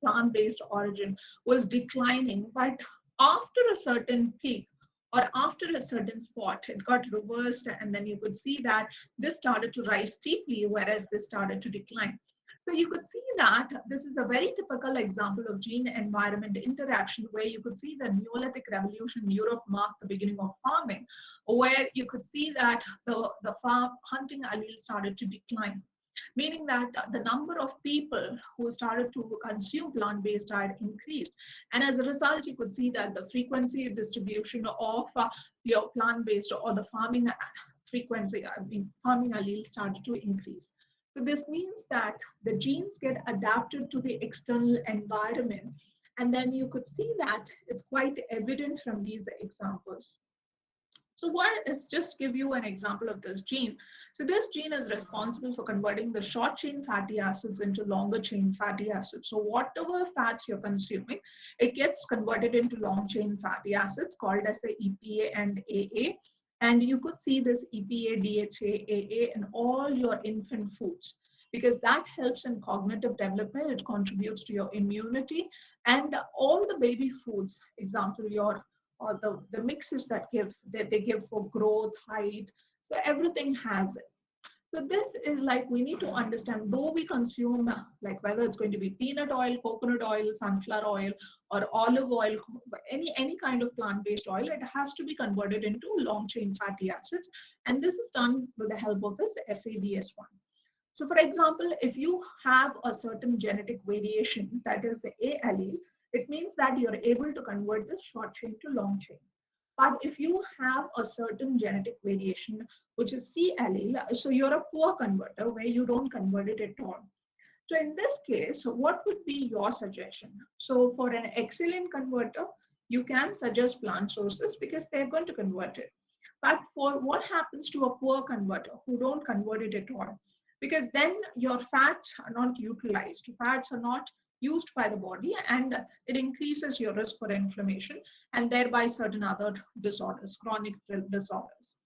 plant-based origin, was declining. But after a certain peak or after a certain spot, it got reversed, and then you could see that this started to rise steeply, whereas this started to decline. So you could see that this is a very typical example of gene environment interaction, where you could see the Neolithic revolution in Europe marked the beginning of farming, where you could see that the farm hunting allele started to decline, meaning that the number of people who started to consume plant-based diet increased. And as a result, you could see that the frequency distribution of your plant-based or the farming frequency, farming allele started to increase. So this means that the genes get adapted to the external environment. And then you could see that it's quite evident from these examples. So what is, just give you an example of this gene. So this gene is responsible for converting the short chain fatty acids into longer chain fatty acids. So whatever fats you're consuming, it gets converted into long chain fatty acids called as the EPA and AA. And you could see this EPA, DHA, AA in all your infant foods, because that helps in cognitive development. It contributes to your immunity, and all the baby foods, example, your or the mixes that they give for growth, height. So everything has it. So this is like we need to understand, though we consume like whether it's going to be peanut oil, coconut oil, sunflower oil, or olive oil, any kind of plant-based oil, it has to be converted into long-chain fatty acids, and this is done with the help of this FADS1. So for example, if you have a certain genetic variation, that is the A allele, it means that you're able to convert this short chain to long chain. But if you have a certain genetic variation, which is C allele, so you're a poor converter where you don't convert it at all. So in this case, what would be your suggestion? So for an excellent converter, you can suggest plant sources because they're going to convert it. But for what happens to a poor converter who don't convert it at all? Because then your fats are not utilized, fats are not used by the body, and it increases your risk for inflammation and thereby certain other disorders, chronic disorders.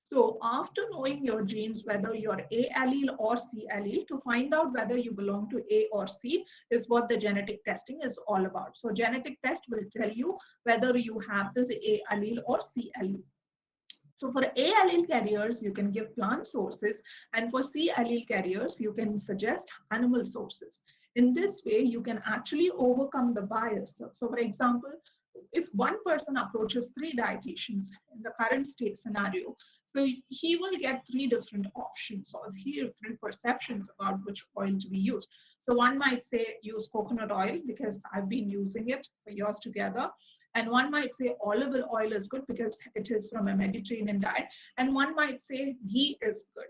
So after knowing your genes, whether you're A allele or C allele, to find out whether you belong to A or C is what the genetic testing is all about. So genetic test will tell you whether you have this A allele or C allele. So for A allele carriers, you can give plant sources, and for C allele carriers, you can suggest animal sources. In this way, you can actually overcome the bias. So for example, if one person approaches three dietitians in the current state scenario, so he will get three different options or three different perceptions about which oil to be used. So one might say use coconut oil because I've been using it for years together. And one might say olive oil is good because it is from a Mediterranean diet. And one might say ghee is good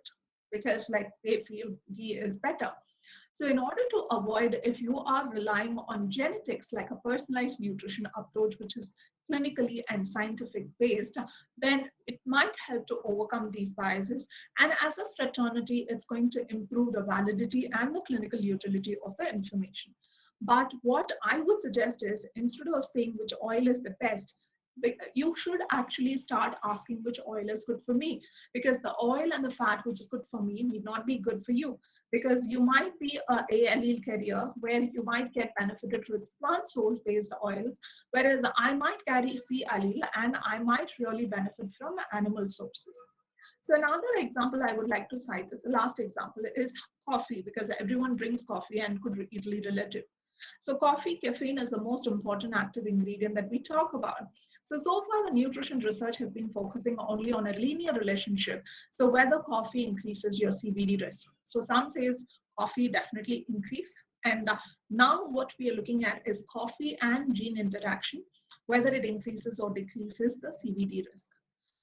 because like they feel ghee is better. So in order to avoid, if you are relying on genetics, like a personalized nutrition approach, which is clinically and scientific based, then it might help to overcome these biases. And as a fraternity, it's going to improve the validity and the clinical utility of the information. But what I would suggest is instead of saying which oil is the best, you should actually start asking which oil is good for me, because the oil and the fat which is good for me need not be good for you, because you might be a allele carrier where you might get benefited with plant source based oils, whereas I might carry C allele and I might really benefit from animal sources. So another example I would like to cite, as the last example, is coffee, because everyone drinks coffee and could easily relate it. So coffee, caffeine is the most important active ingredient that we talk about. So far the nutrition research has been focusing only on a linear relationship. So whether coffee increases your CVD risk. So some says coffee definitely increase. And now what we are looking at is coffee and gene interaction, whether it increases or decreases the CVD risk.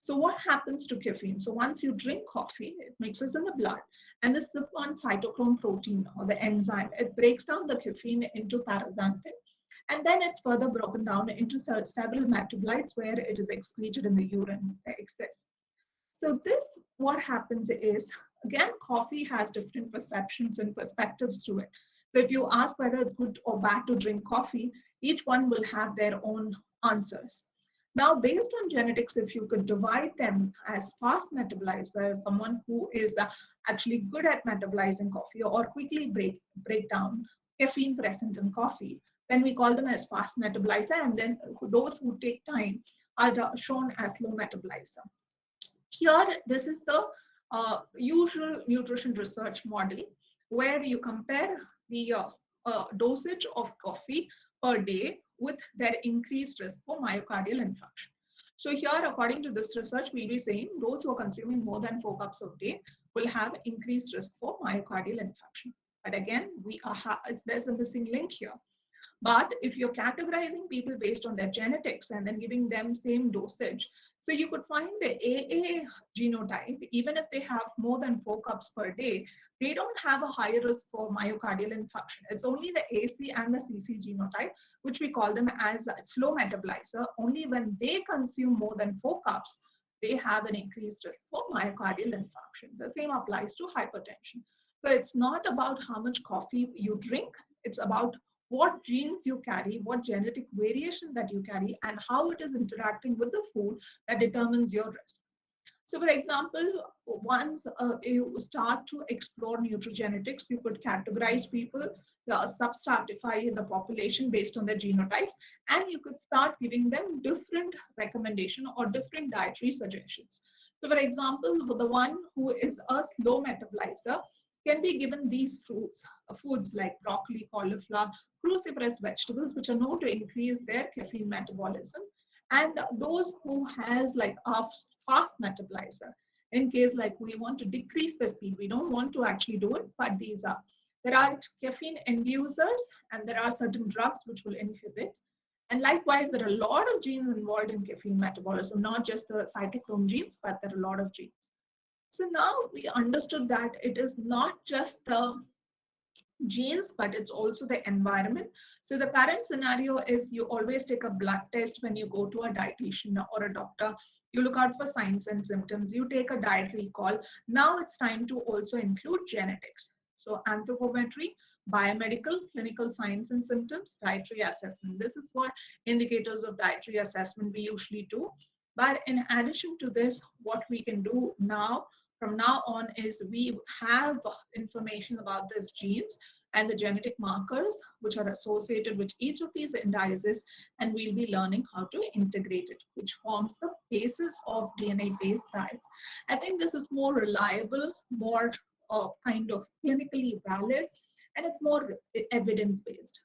So what happens to caffeine? So once you drink coffee, it mixes in the blood, and the CYP1 cytochrome protein or the enzyme, it breaks down the caffeine into paraxanthin, and then it's further broken down into several metabolites where it is excreted in the urine excess. So this, what happens is, again, coffee has different perceptions and perspectives to it. So if you ask whether it's good or bad to drink coffee, each one will have their own answers. Now, based on genetics, if you could divide them as fast metabolizer, someone who is actually good at metabolizing coffee or quickly break down caffeine present in coffee, then we call them as fast metabolizer, and then those who take time are shown as slow metabolizer. Here, this is the usual nutrition research model where you compare the dosage of coffee per day with their increased risk for myocardial infarction. So here, according to this research, we'll be saying those who are consuming more than 4 cups of day will have increased risk for myocardial infarction. But again, there's a missing link here. But if you're categorizing people based on their genetics and then giving them same dosage, so you could find the AA genotype, even if they have more than 4 cups per day, they don't have a higher risk for myocardial infarction. It's only the AC and the CC genotype, which we call them as slow metabolizer. Only when they consume more than 4 cups, they have an increased risk for myocardial infarction. The same applies to hypertension. So it's not about how much coffee you drink, it's about what genes you carry, what genetic variation that you carry, and how it is interacting with the food that determines your risk. So for example, once you start to explore nutrigenetics, you could categorize people, substratify the population based on their genotypes, and you could start giving them different recommendation or different dietary suggestions. So for example, the one who is a slow metabolizer can be given these fruits, foods like broccoli, cauliflower, cruciferous vegetables, which are known to increase their caffeine metabolism. And those who has like a fast metabolizer, in case like we want to decrease the speed, we don't want to actually do it, but these are, there are caffeine inducers and there are certain drugs which will inhibit. And likewise, there are a lot of genes involved in caffeine metabolism, not just the cytochrome genes, but there are a lot of genes. So now we understood that it is not just the genes, but it's also the environment. So the current scenario is you always take a blood test when you go to a dietitian or a doctor. You look out for signs and symptoms. You take a dietary call. Now it's time to also include genetics. So anthropometry, biomedical, clinical signs and symptoms, dietary assessment. This is what indicators of dietary assessment we usually do. But in addition to this, what we can do now from now on is we have information about these genes and the genetic markers which are associated with each of these indices, and we'll be learning how to integrate it, which forms the basis of DNA-based diets. I think this is more reliable, more kind of clinically valid, and it's more evidence-based.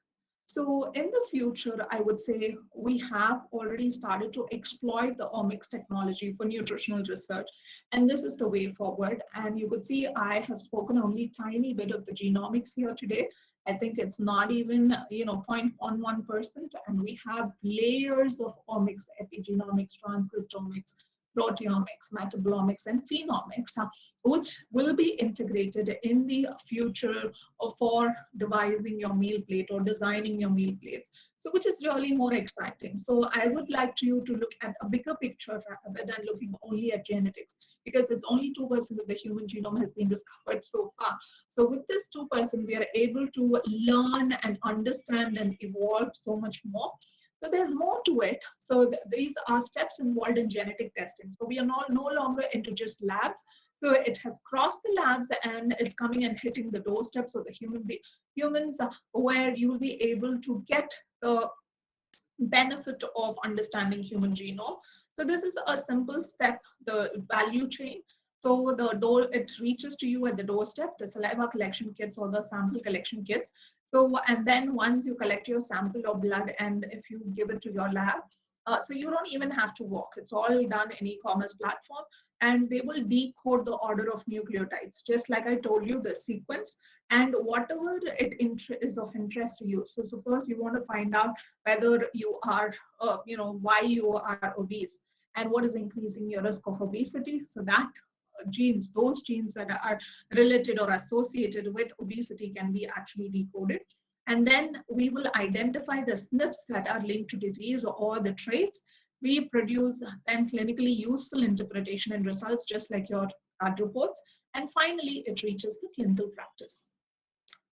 So in the future, I would say we have already started to exploit the omics technology for nutritional research. And this is the way forward. And you could see I have spoken only tiny bit of the genomics here today. I think it's not even, 0.11%. And we have layers of omics, epigenomics, transcriptomics, proteomics, metabolomics, and phenomics, which will be integrated in the future for devising your meal plate or designing your meal plates. So which is really more exciting. So I would like you to look at a bigger picture rather than looking only at genetics, because it's only 2% of the human genome has been discovered so far. So with this 2%, we are able to learn and understand and evolve so much more. So there's more to it. So these are steps involved in genetic testing. So we are no longer into just labs. So it has crossed the labs and it's coming and hitting the doorsteps of the humans, where you will be able to get the benefit of understanding human genome. So this is a simple step, the value chain. So the door, it reaches to you at the doorstep, the saliva collection kits or the sample collection kits. So, and then once you collect your sample of blood and if you give it to your lab, so you don't even have to walk. It's all done in e-commerce platform, and they will decode the order of nucleotides, just like I told you, the sequence and whatever is of interest to you. So suppose you want to find out whether you are, why you are obese and what is increasing your risk of obesity. So that genes, those genes that are related or associated with obesity can be actually decoded. And then we will identify the SNPs that are linked to disease or the traits. We produce then clinically useful interpretation and results, just like your reports. And finally, it reaches the clinical practice.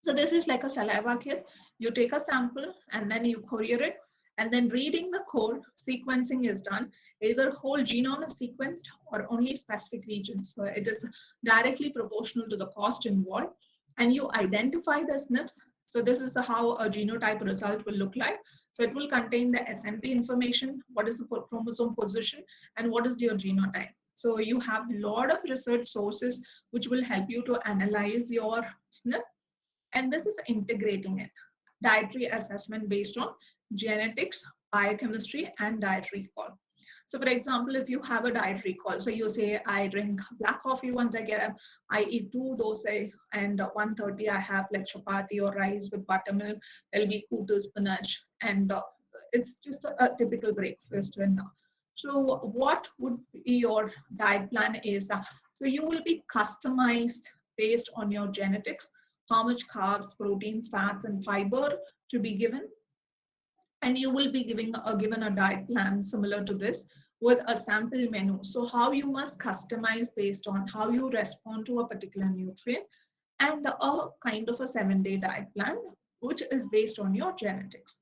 So this is like a saliva kit. You take a sample and then you courier it, and then reading the code, sequencing is done. Either whole genome is sequenced or only specific regions. So it is directly proportional to the cost involved. And you identify the SNPs. So this is how a genotype result will look like. So it will contain the SNP information, what is the chromosome position, and what is your genotype. So you have a lot of research sources which will help you to analyze your SNP. And this is integrating it. Dietary assessment based on genetics, biochemistry, and dietary call. So for example, if you have a dietary call, so you say, I drink black coffee once I get up, I eat 2 dosa, and 1:30 I have like chapati or rice with buttermilk, there'll be kudu spinach, and it's just a typical breakfast. And so what would be your diet plan is, so you will be customized based on your genetics, how much carbs, proteins, fats, and fiber to be given. And you will be given a diet plan similar to this with a sample menu. So how you must customize based on how you respond to a particular nutrient, and a kind of a 7-day diet plan, which is based on your genetics.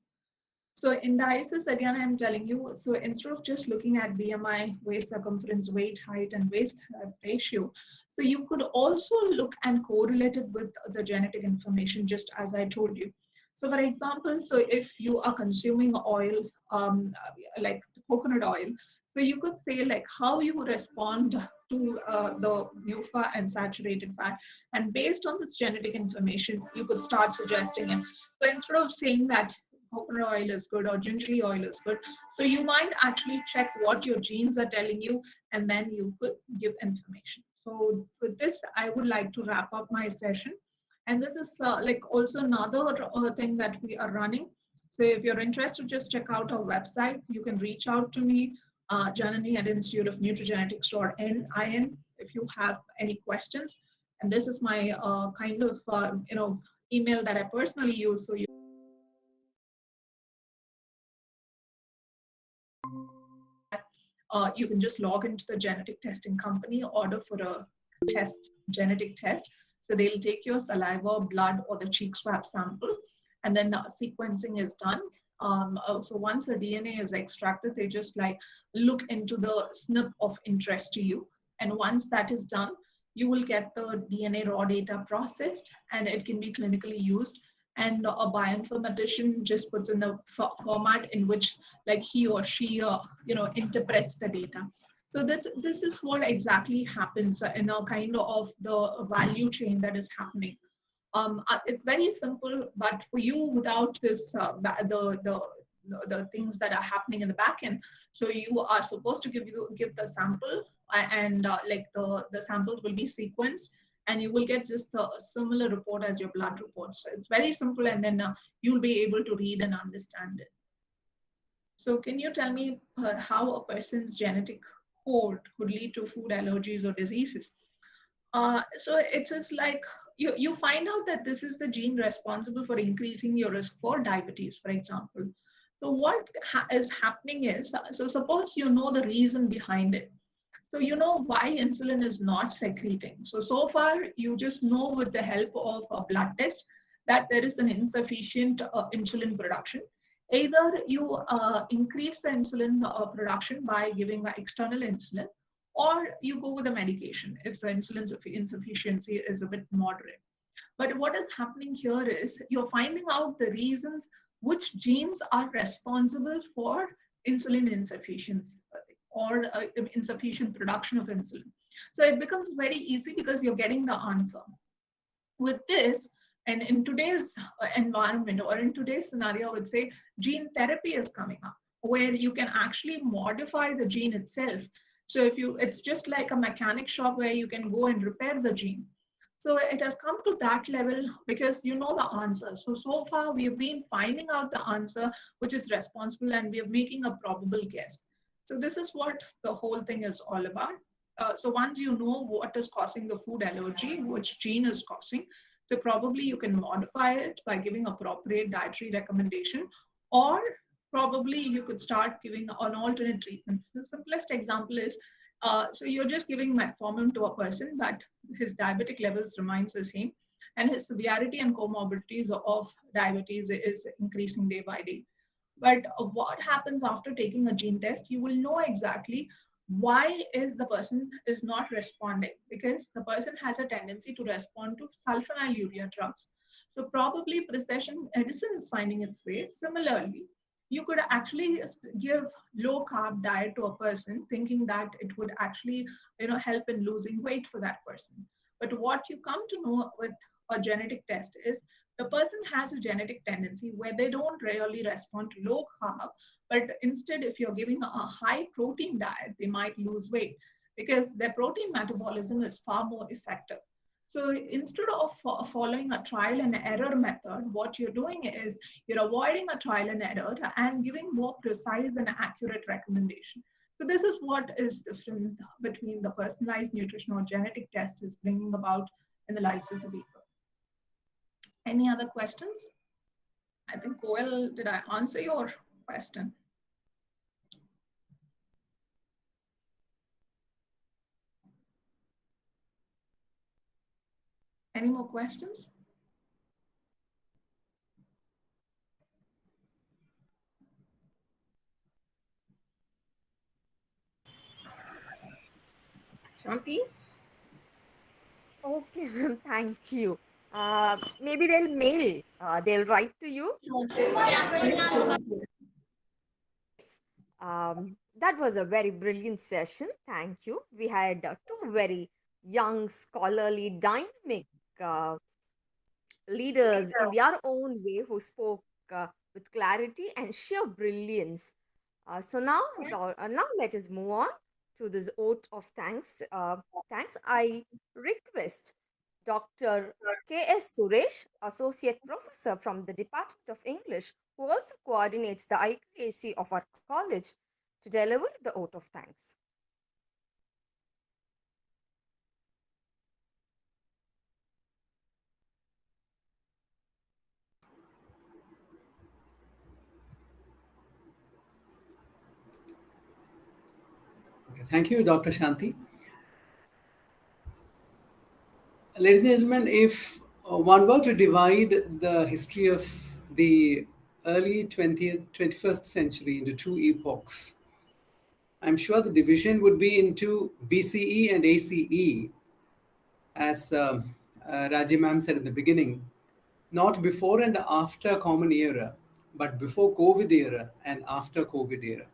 So indices, again, I'm telling you, so instead of just looking at BMI, waist circumference, weight, height, and waist ratio, so you could also look and correlate it with the genetic information, just as I told you. So for example, so if you are consuming oil, like coconut oil, So you could say like how you respond to the UFA and saturated fat, and based on this genetic information, you could start suggesting it. So instead of saying that coconut oil is good or gingerly oil is good, so you might actually check what your genes are telling you, and then you could give information. So with this, I would like to wrap up my session. And this is like also another thing that we are running. So if you're interested, just check out our website. You can reach out to me, Janani at Institute of Nutrigenetics.in if you have any questions. And this is my kind of email that I personally use. So you can just log into the genetic testing company, order for a genetic test. So they'll take your saliva, blood, or the cheek swab sample, and then sequencing is done. So once the DNA is extracted, they just like look into the SNP of interest to you. And once that is done, you will get the DNA raw data processed, and it can be clinically used. And a bioinformatician just puts in the format in which like he or she interprets the data. So this is what exactly happens in a kind of the value chain that is happening. It's very simple, but for you, without this the things that are happening in the back end, so you are supposed to give the sample, and like the samples will be sequenced, and you will get just a similar report as your blood report. So it's very simple, and then you'll be able to read and understand it. So can you tell me how a person's genetic code could lead to food allergies or diseases? So it's just like you find out that this is the gene responsible for increasing your risk for diabetes, for example. So what is happening is, so suppose you know the reason behind it. So you know why insulin is not secreting. So far, you just know with the help of a blood test that there is an insufficient insulin production. Either you increase the insulin production by giving external insulin, or you go with a medication if the insulin insufficiency is a bit moderate. But what is happening here is you're finding out the reasons which genes are responsible for insulin insufficiency or insufficient production of insulin. So it becomes very easy because you're getting the answer. With this, and in today's environment or in today's scenario, I would say gene therapy is coming up where you can actually modify the gene itself. So it's just like a mechanic shop where you can go and repair the gene. So it has come to that level because you know the answer. So far we've been finding out the answer which is responsible, and we're making a probable guess. So this is what the whole thing is all about. So once you know what is causing the food allergy, which gene is causing, so probably you can modify it by giving appropriate dietary recommendation, or probably you could start giving an alternate treatment. The simplest example is, so you're just giving metformin to a person, but his diabetic levels remains the same, and his severity and comorbidities of diabetes is increasing day by day. But what happens after taking a gene test, you will know exactly why is the person is not responding, because the person has a tendency to respond to sulfonylurea drugs. So probably precision medicine is finding its way. Similarly, you could actually give low carb diet to a person thinking that it would actually help in losing weight for that person. But what you come to know with a genetic test is the person has a genetic tendency where they don't really respond to low carb, but instead if you're giving a high protein diet, they might lose weight because their protein metabolism is far more effective. So instead of following a trial and error method, what you're doing is you're avoiding a trial and error and giving more precise and accurate recommendation. So this is what is different between the personalized nutrition or genetic test is bringing about in the lives of the people. Any other questions? I think, Koel, did I answer your question? Any more questions? Shanti? Okay, ma'am, thank you. Maybe they'll mail, they'll write to you. Sure. Um, That was a very brilliant session. Thank you. We had two very young, scholarly, dynamic uh, leaders in their own way who spoke with clarity and sheer brilliance. So now, now let us move on to this oath of thanks. Thanks. I request Dr. K.S. Suresh, Associate Professor from the Department of English, who also coordinates the IQAC of our college, to deliver the oath of thanks. Okay, thank you, Dr. Shanti. Ladies and gentlemen, if one were to divide the history of the early 20th, 21st century into two epochs, I'm sure the division would be into BCE and ACE, as Raji ma'am said in the beginning, not before and after Common Era, but before COVID era and after COVID era.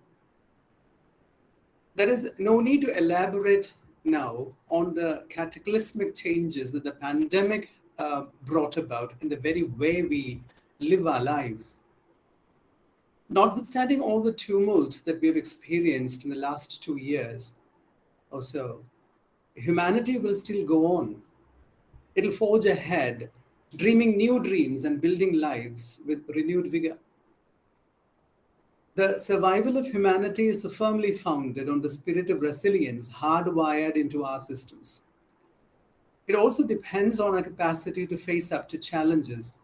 There is no need to elaborate now on the cataclysmic changes that the pandemic brought about in the very way we live our lives. Notwithstanding all the tumult that we have experienced in the last 2 years or so, humanity will still go on. It'll forge ahead, dreaming new dreams and building lives with renewed vigor. The survival of humanity is firmly founded on the spirit of resilience hardwired into our systems. It also depends on our capacity to face up to challenges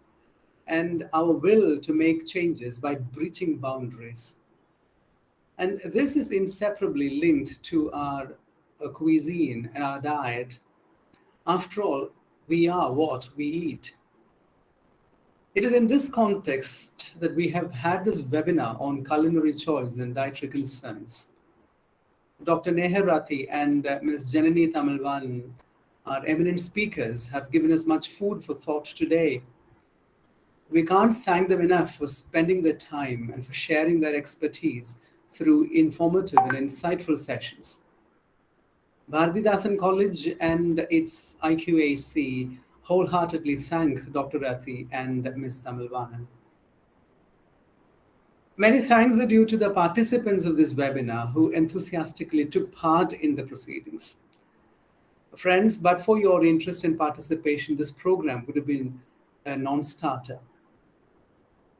and our will to make changes by breaching boundaries. And this is inseparably linked to our cuisine and our diet. After all, we are what we eat. It is in this context that we have had this webinar on culinary choice and dietary concerns. Dr. Neha Rathi and Ms. Janani Tamarwanan, our eminent speakers, have given us much food for thought today. We can't thank them enough for spending their time and for sharing their expertise through informative and insightful sessions. Bharatidasan College and its IQAC wholeheartedly thank Dr. Rathi and Ms. Tamarwanan. Many thanks are due to the participants of this webinar who enthusiastically took part in the proceedings. Friends, but for your interest and participation, this program would have been a non-starter.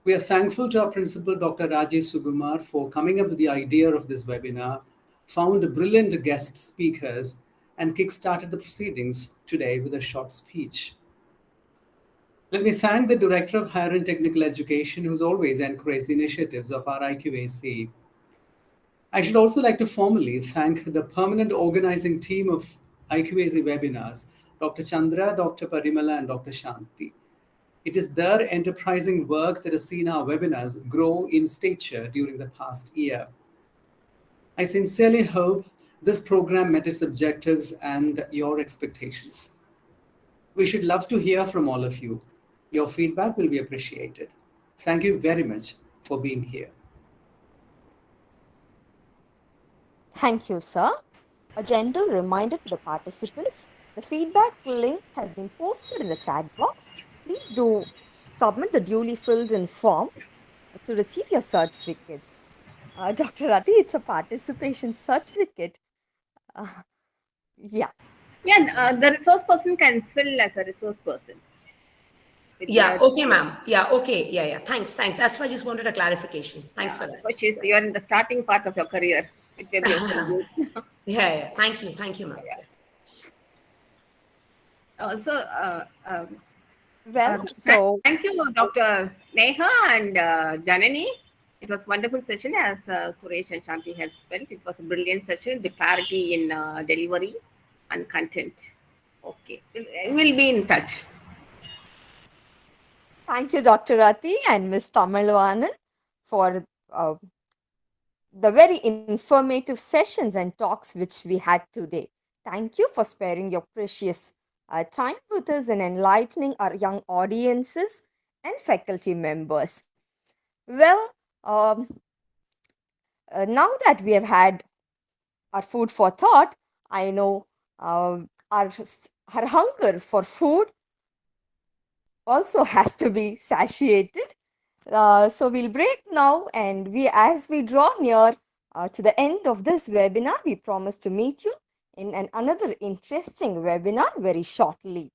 We are thankful to our principal, Dr. Raji Sugumar, for coming up with the idea of this webinar, found brilliant guest speakers, and kickstarted the proceedings today with a short speech. Let me thank the Director of Higher and Technical Education, who's always encouraged the initiatives of our IQAC. I should also like to formally thank the permanent organizing team of IQAC webinars, Dr. Chandra, Dr. Parimala, and Dr. Shanti. It is their enterprising work that has seen our webinars grow in stature during the past year. I sincerely hope this program met its objectives and your expectations. We should love to hear from all of you. Your feedback will be appreciated. Thank you very much for being here. Thank you, sir. A gentle reminder to the participants, the feedback link has been posted in the chat box. Please do submit the duly filled in form to receive your certificates. Dr. Rathi, it's a participation certificate. Yeah. Yeah, the resource person can fill as a resource person. Yeah, okay, ma'am. Yeah, okay. Yeah. Thanks. That's why I just wanted a clarification. Thanks for that. Which is, you're in the starting part of your career. It may be also good. Yeah. Thank you, ma'am. Yeah. Thank you, Dr. Neha and Janani. It was a wonderful session, as Suresh and Shanti had spent. It was a brilliant session, the clarity in delivery and content. Okay, we'll be in touch. Thank you, Dr. Rathi and Ms. Tamarwanan, for the very informative sessions and talks which we had today. Thank you for sparing your precious time with us and enlightening our young audiences and faculty members. Well, Now that we have had our food for thought, I know our hunger for food also has to be satiated. So we'll break now, and as we draw near to the end of this webinar, we promise to meet you in another interesting webinar very shortly.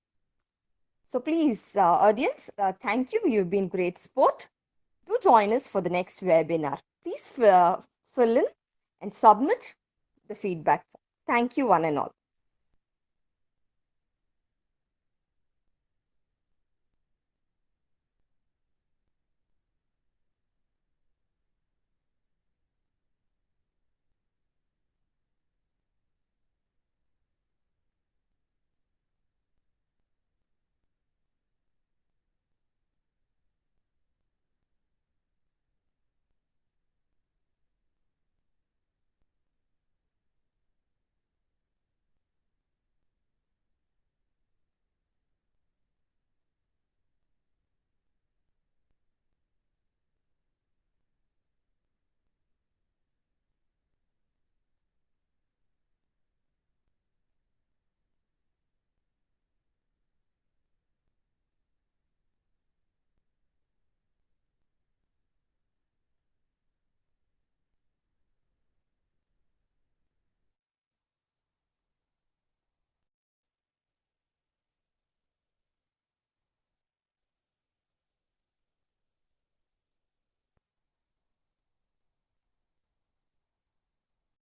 So please, audience, thank you. You've been great sport. Do join us for the next webinar. Please fill in and submit the feedback. Thank you, one and all.